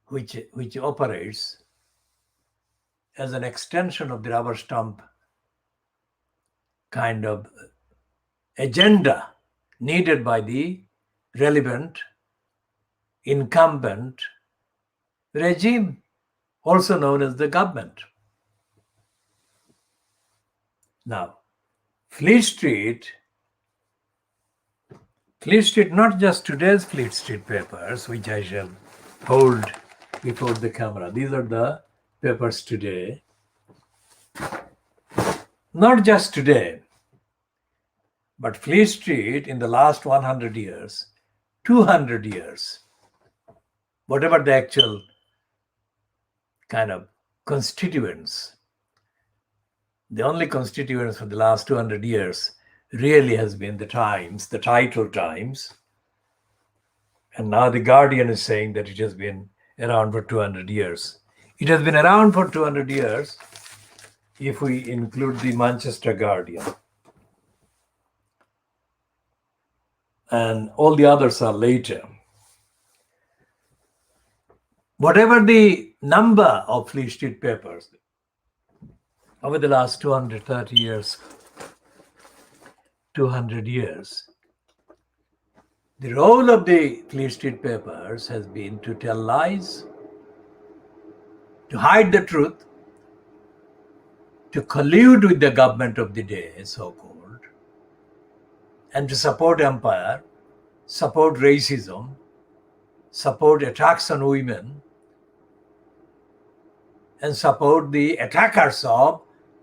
which operates as an extension of the rubber stamp kind of agenda needed by the relevant incumbent regime, also known as the government. Now, Fleet Street, not just today's Fleet Street papers, which I shall hold before the camera. These are the papers today. Not just today, but Fleet Street in the last 100 years, 200 years, whatever the actual kind of constituents, the only constituents for the last 200 years really has been the Times, the title Times. And now the Guardian is saying that it has been around for 200 years. It has been around for 200 years if we include the Manchester Guardian. And all the others are later. Whatever the number of Fleet Street papers over the last 230 years, 200 years, the role of the Fleet Street papers has been to tell lies, to hide the truth, to collude with the government of the day, so-called, and to support empire, support racism, support attacks on women, and support the attackers of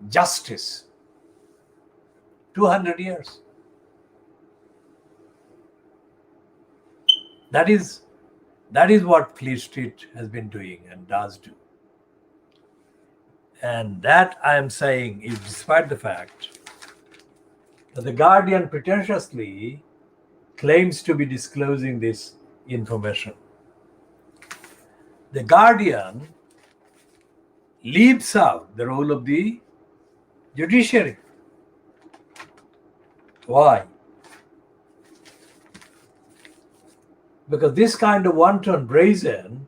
justice. 200 years. That is what Fleet Street has been doing and does do. And that, I am saying, is despite the fact that the Guardian pretentiously claims to be disclosing this information. The Guardian leaves out the role of the judiciary. Why? Because this kind of wanton, brazen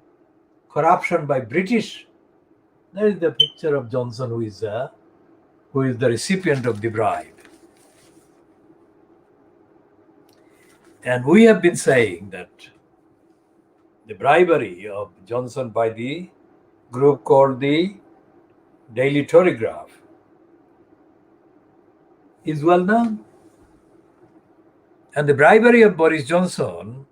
corruption by British, there is the picture of Johnson who is the recipient of the bribe. And we have been saying that the bribery of Johnson by the group called the Daily Telegraph is well known. And the bribery of Boris Johnson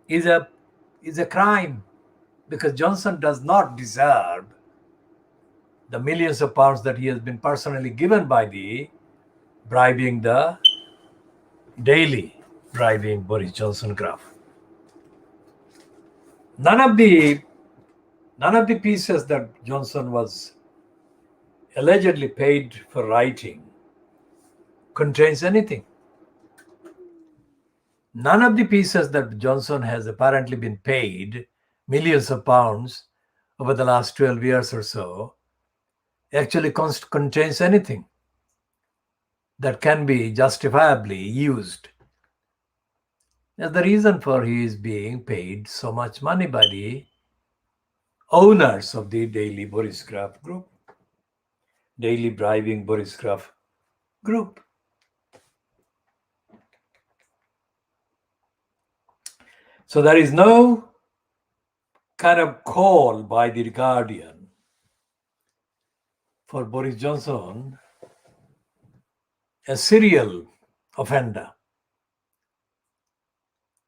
is a crime, because Johnson does not deserve the millions of pounds that he has been personally given by the bribing the Daily, bribing Boris Johnson graph. None of the pieces that Johnson was allegedly paid for writing contains anything. None of the pieces that Johnson has apparently been paid millions of pounds over the last 12 years or so actually contains anything that can be justifiably used as the reason for his being paid so much money by the owners of the Daily Boris Graf group, Daily Bribing Boris Graf group. So there is no kind of call by the Guardian for Boris Johnson, a serial offender,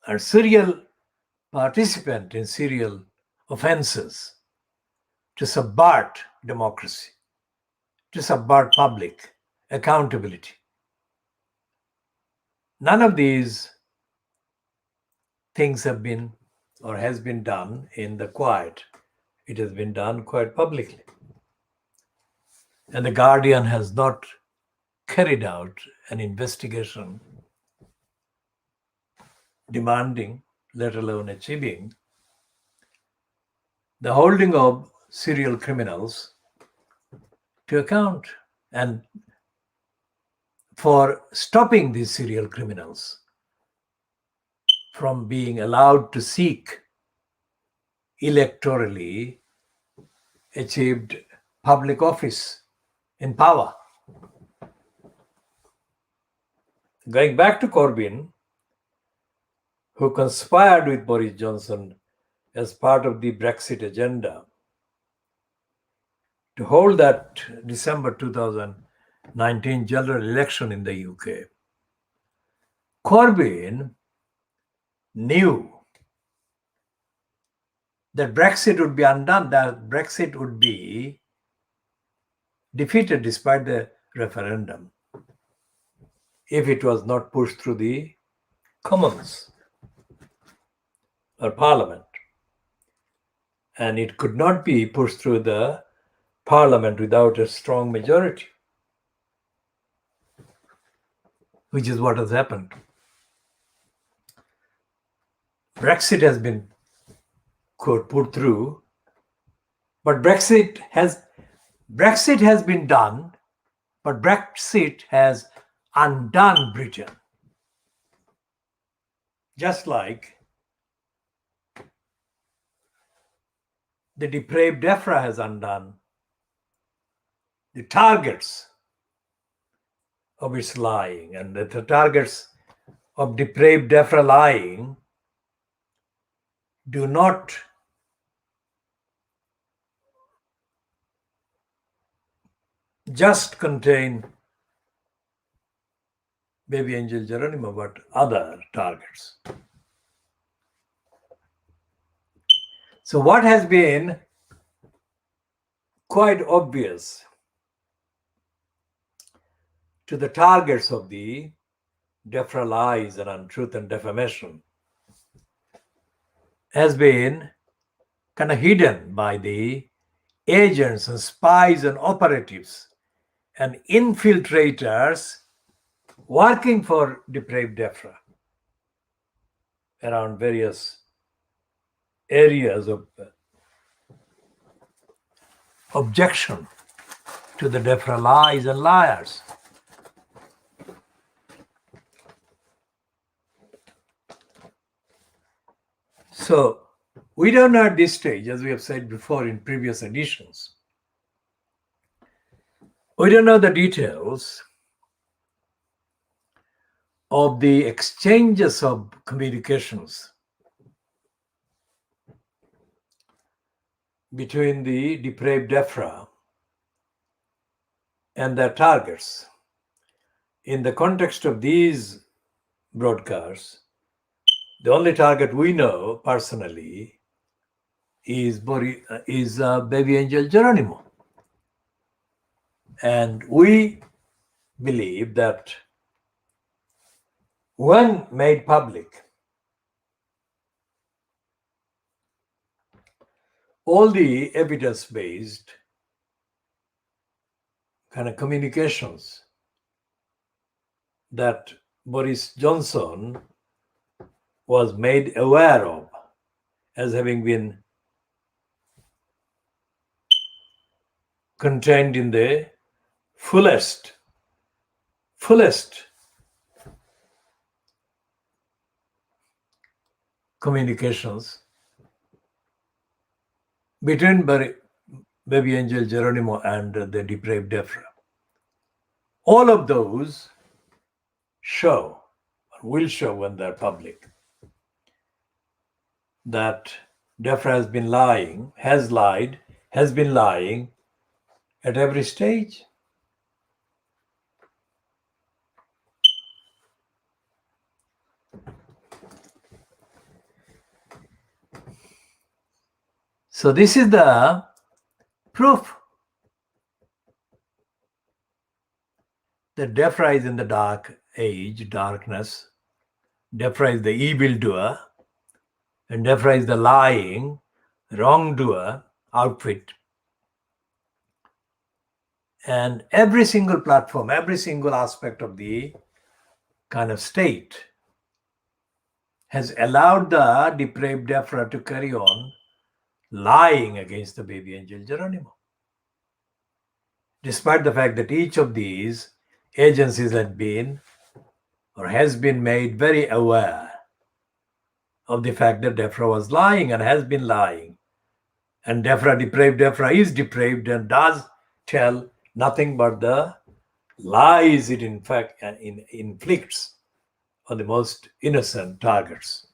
a serial participant in serial offenses, to subvert democracy, to subvert public accountability. None of these things have been or has been done in the quiet. It has been done quite publicly. And the Guardian has not carried out an investigation demanding, let alone achieving, the holding of serial criminals to account and for stopping these serial criminals from being allowed to seek electorally achieved public office in power. Going back to Corbyn, who conspired with Boris Johnson as part of the Brexit agenda to hold that December 2019 general election in the UK, Corbyn knew that Brexit would be undone, that Brexit would be defeated despite the referendum if it was not pushed through the Commons or Parliament. And it could not be pushed through the Parliament without a strong majority, which is what has happened. Brexit has been put through, but Brexit has been done, but Brexit has undone Britain. Just like the depraved DEFRA has undone the targets of its lying, and the targets of depraved DEFRA lying do not just contain baby angel Geronimo, but other targets. So what has been quite obvious to the targets of the DEFRA lies and untruth and defamation has been kind of hidden by the agents and spies and operatives and infiltrators working for depraved DEFRA around various areas of objection to the DEFRA lies and liars. So we don't know at this stage, as we have said before in previous editions, we don't know the details of the exchanges of communications between the depraved DEFRA and their targets. In the context of these broadcasts, the only target we know personally is baby angel Geronimo. And we believe that when made public, all the evidence-based kind of communications that Boris Johnson was made aware of as having been contained in the fullest communications between baby angel Geronimo and the depraved DEFRA. All of those show, or will show when they're public, that DEFRA has been lying, has been lying at every stage. So this is the proof that DEFRA is in the darkness Deborah is the evildoer, and Deborah is the lying, wrongdoer outfit. And every single platform, every single aspect of the kind of state has allowed the depraved Deborah to carry on lying against the baby angel Geronimo. Despite the fact that each of these agencies had been or has been made very aware of the fact that Deborah was lying and has been lying. And depraved Deborah is depraved and does tell nothing but the lies it in fact inflicts on the most innocent targets.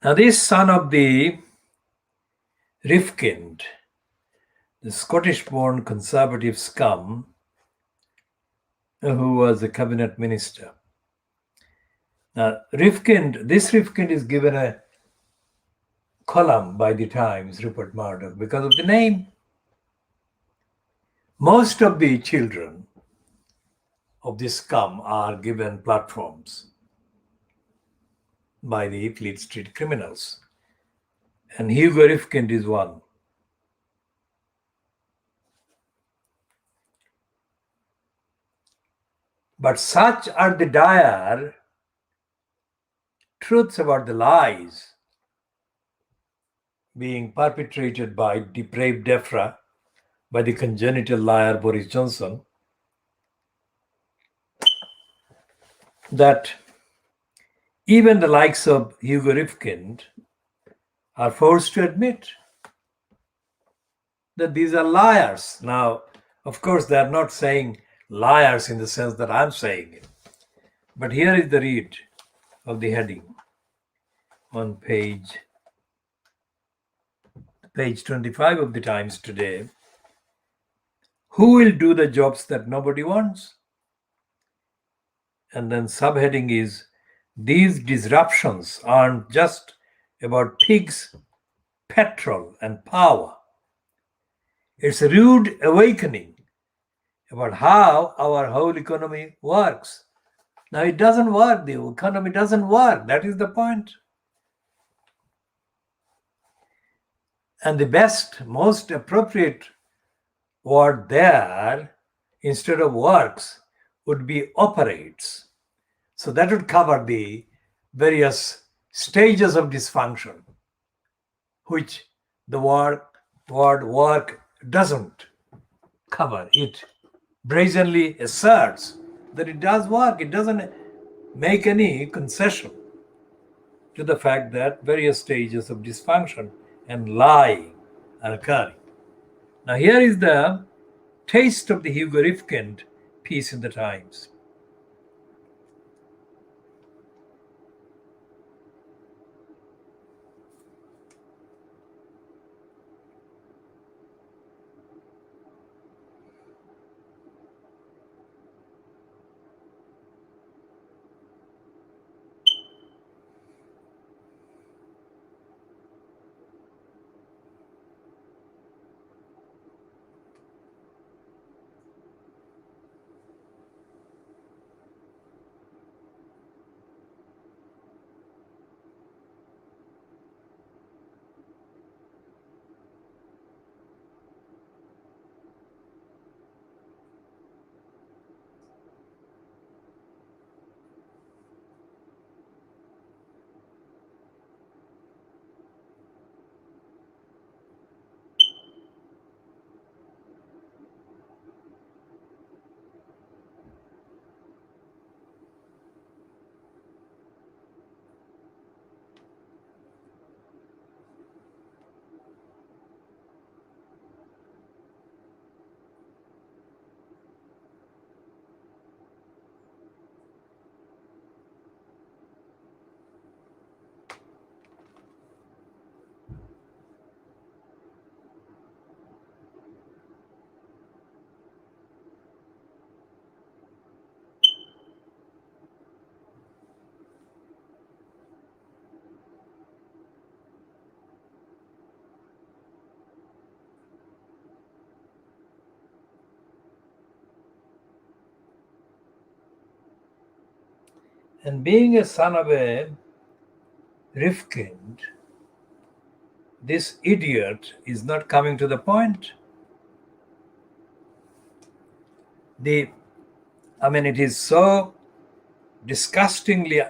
Now, this son of the Rifkind, the Scottish-born conservative scum who was a cabinet minister. Now, this Rifkind is given a column by the Times, Rupert Murdoch, because of the name. Most of the children of this scum are given platforms by the Fleet Street criminals. And Hugo Rifkind is one. But such are the dire truths about the lies being perpetrated by depraved Defra, by the congenital liar Boris Johnson, that even the likes of Hugo Rifkind are forced to admit that these are liars. Now, of course, they are not saying liars in the sense that I'm saying it. But here is the read of the heading on page 25 of the Times today. Who will do the jobs that nobody wants? And then subheading is, these disruptions aren't just about pigs, petrol, and power. It's a rude awakening about how our whole economy works. Now, it doesn't work. The economy doesn't work. That is the point. And the best, most appropriate word there, instead of works, would be operates. So that would cover the various stages of dysfunction, which the word work doesn't cover. It brazenly asserts that it does work. It doesn't make any concession to the fact that various stages of dysfunction and lying are occurring. Now, here is the taste of the Hugo Rifkind piece in the Times. And being a son of a Rifkind, this idiot is not coming to the point. It is so disgustingly,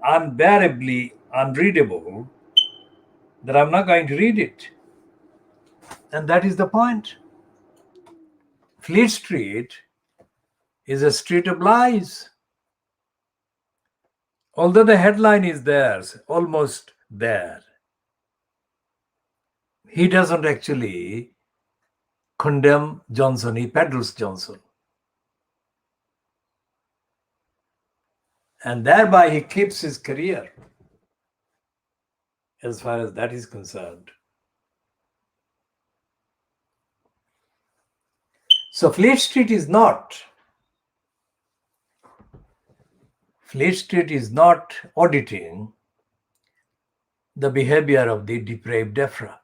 unbearably unreadable that I'm not going to read it. And that is the point. Fleet Street is a street of lies. Although the headline is theirs, almost there, he doesn't actually condemn Johnson, he peddles Johnson. And thereby he keeps his career, as far as that is concerned. So Fleet Street is not auditing the behavior of the depraved DEFRA,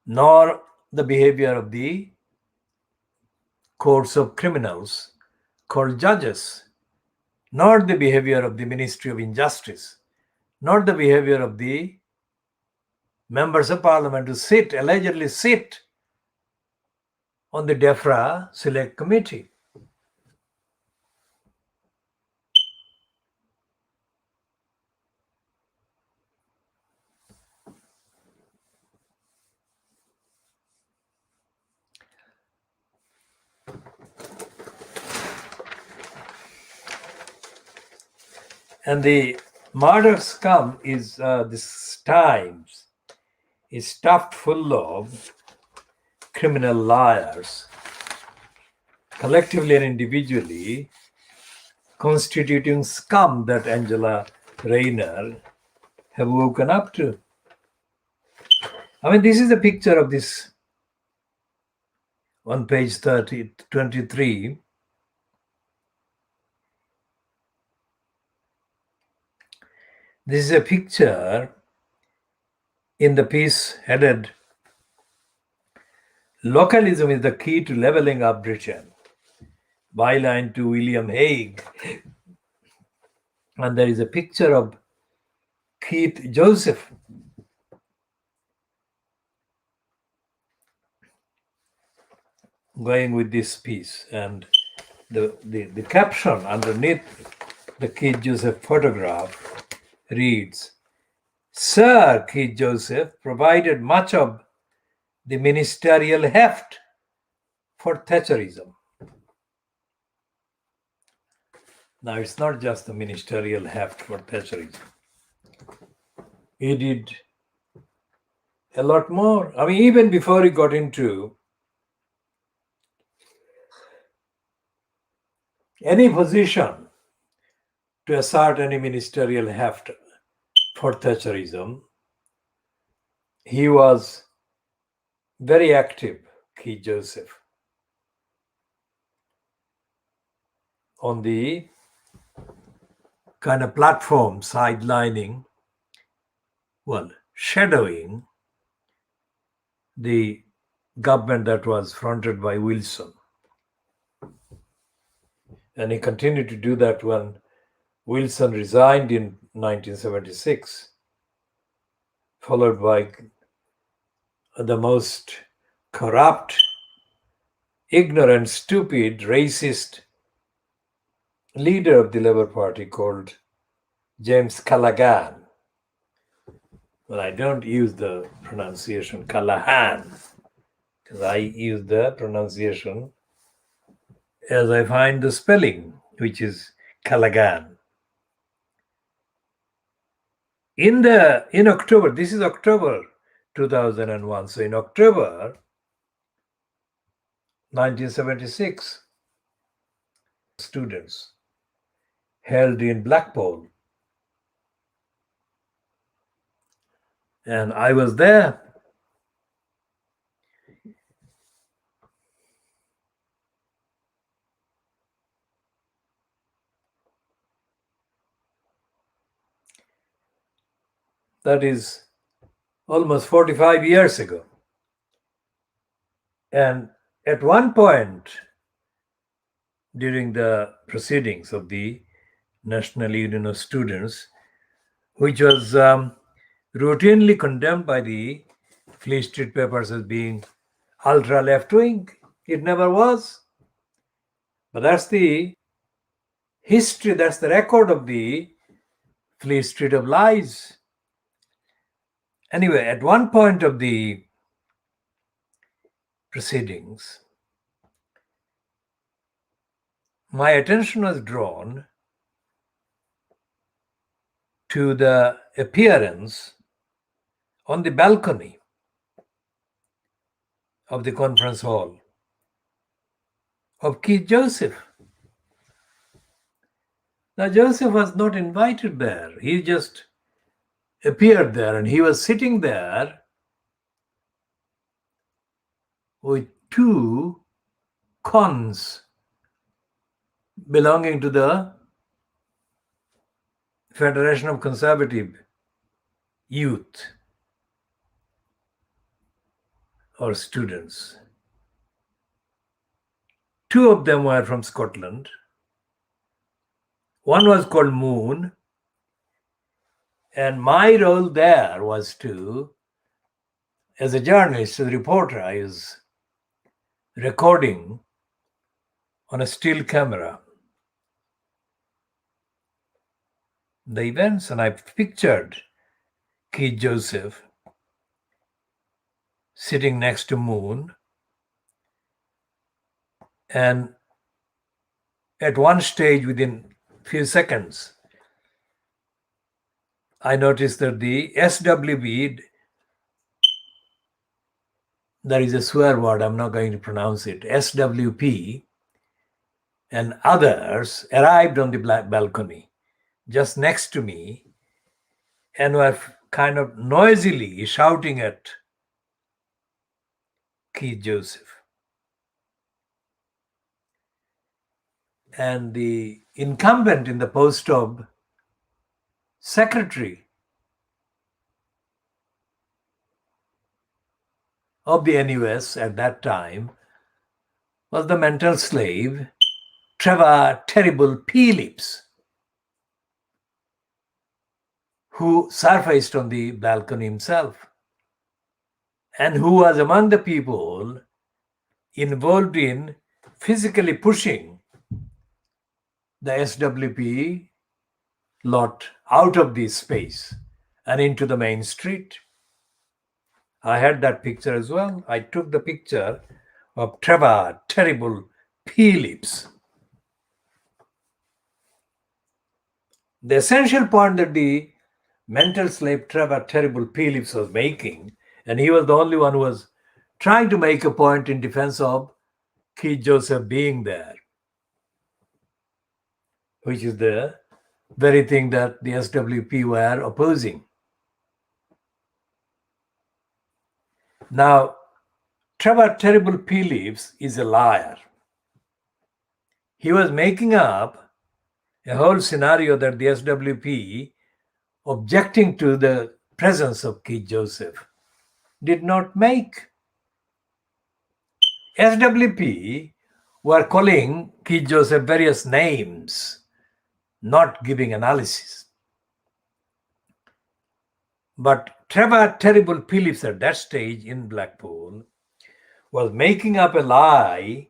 nor the behavior of the courts of criminals called judges, nor the behavior of the Ministry of Injustice, nor the behavior of the members of parliament who allegedly sit on the DEFRA Select Committee. And the modern scum is this Times is stuffed full of criminal liars, collectively and individually, constituting scum that Angela Rayner have woken up to. This is a picture of this on page 23. This is a picture in the piece headed "Localism is the Key to Leveling Up Britain," byline to William Hague. And there is a picture of Keith Joseph going with this piece. And the caption underneath the Keith Joseph photograph reads, "Sir Keith Joseph provided much of the ministerial heft for Thatcherism." Now, it's not just the ministerial heft for Thatcherism. He did a lot more. Even before he got into any position to assert any ministerial heft for Thatcherism, he was very active, Keith Joseph, on the kind of platform sidelining, shadowing the government that was fronted by Wilson. And he continued to do that when Wilson resigned in 1976, followed by the most corrupt, ignorant, stupid, racist leader of the Labour Party called James Callaghan. Well, I don't use the pronunciation Callahan, because I use the pronunciation as I find the spelling, which is Callaghan. In October, this is October 2001, so in October 1976, students held in Blackpool, and I was there. That is almost 45 years ago. And at one point, during the proceedings of the National Union of Students, which was routinely condemned by the Fleet Street papers as being ultra left wing. It never was. But that's the history, that's the record of the Fleet Street of lies. Anyway, at one point of the proceedings, my attention was drawn to the appearance on the balcony of the conference hall of Keith Joseph. Now, Joseph was not invited there. He just appeared there, and he was sitting there with two cons belonging to the Federation of Conservative Youth or students. Two of them were from Scotland. One was called Moon, and my role there was to, as a journalist, as a reporter, I was recording on a still camera the events, and I pictured Keith Joseph sitting next to Moon, and at one stage, within a few seconds, I noticed that the SWB, there is a swear word, I'm not going to pronounce it, SWP, and others arrived on the balcony just next to me and were kind of noisily shouting at Keith Joseph. And the incumbent in the post of secretary of the NUS at that time was the mental slave, Trevor Terrible P-Lips, who surfaced on the balcony himself and who was among the people involved in physically pushing the SWP lot out of this space and into the main street. I had that picture as well. I took the picture of Trevor Terrible P-Lips. The essential point that the mental slave Trevor Terrible P-Lips was making, and he was the only one who was trying to make a point in defense of Keith Joseph being there, which is the very thing that the SWP were opposing. Now, Trevor Terrible P-Lips is a liar. He was making up a whole scenario that the SWP, objecting to the presence of Keith Joseph, did not make. SWP were calling Keith Joseph various names, not giving analysis. But Trevor Terrible P-Lips at that stage in Blackpool was making up a lie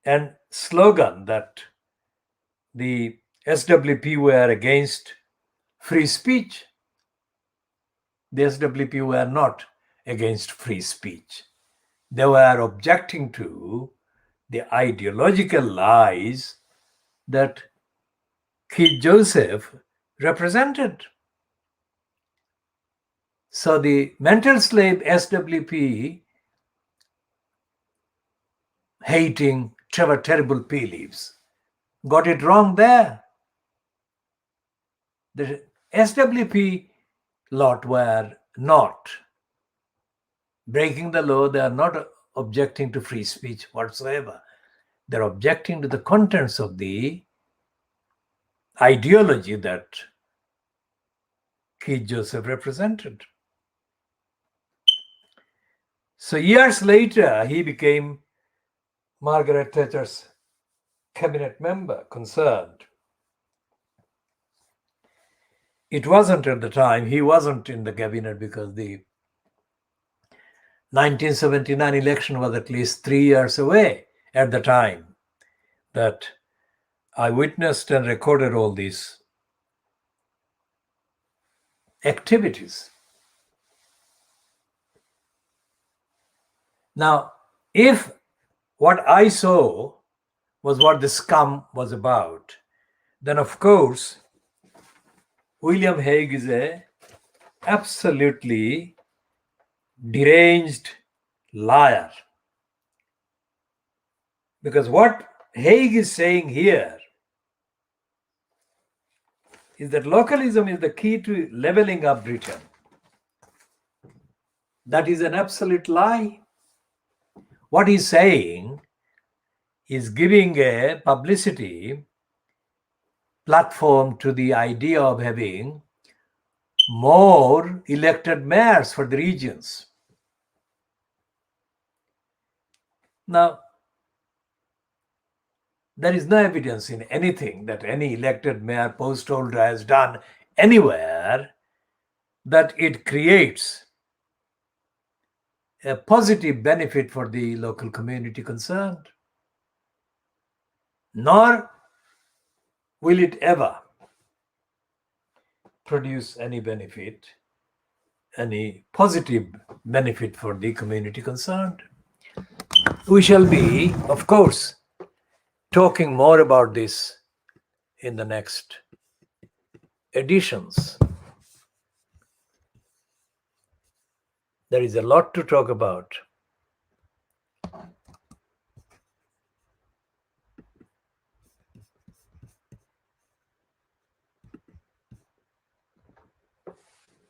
and slogan that the SWP were against free speech. The SWP were not against free speech. They were objecting to the ideological lies that Keith Joseph represented. So the mental slave SWP, hating Trevor Terrible P-Lips, got it wrong there. The SWP lot were not breaking the law. They are not objecting to free speech whatsoever. They're objecting to the contents of the ideology that Keith Joseph represented. So years later, he became Margaret Thatcher's cabinet member concerned. It wasn't at the time, he wasn't in the cabinet because the 1979 election was at least 3 years away at the time that I witnessed and recorded all these activities. Now, if what I saw was what the scum was about, then of course, William Hague is a absolutely deranged liar. Because what Hague is saying here is that localism is the key to leveling up Britain. That is an absolute lie. What he's saying is giving a publicity platform to the idea of having more elected mayors for the regions. Now, there is no evidence in anything that any elected mayor post holder has done anywhere that it creates a positive benefit for the local community concerned. Nor will it ever produce any benefit, any positive benefit for the community concerned. We shall be, of course, talking more about this in the next editions. There is a lot to talk about.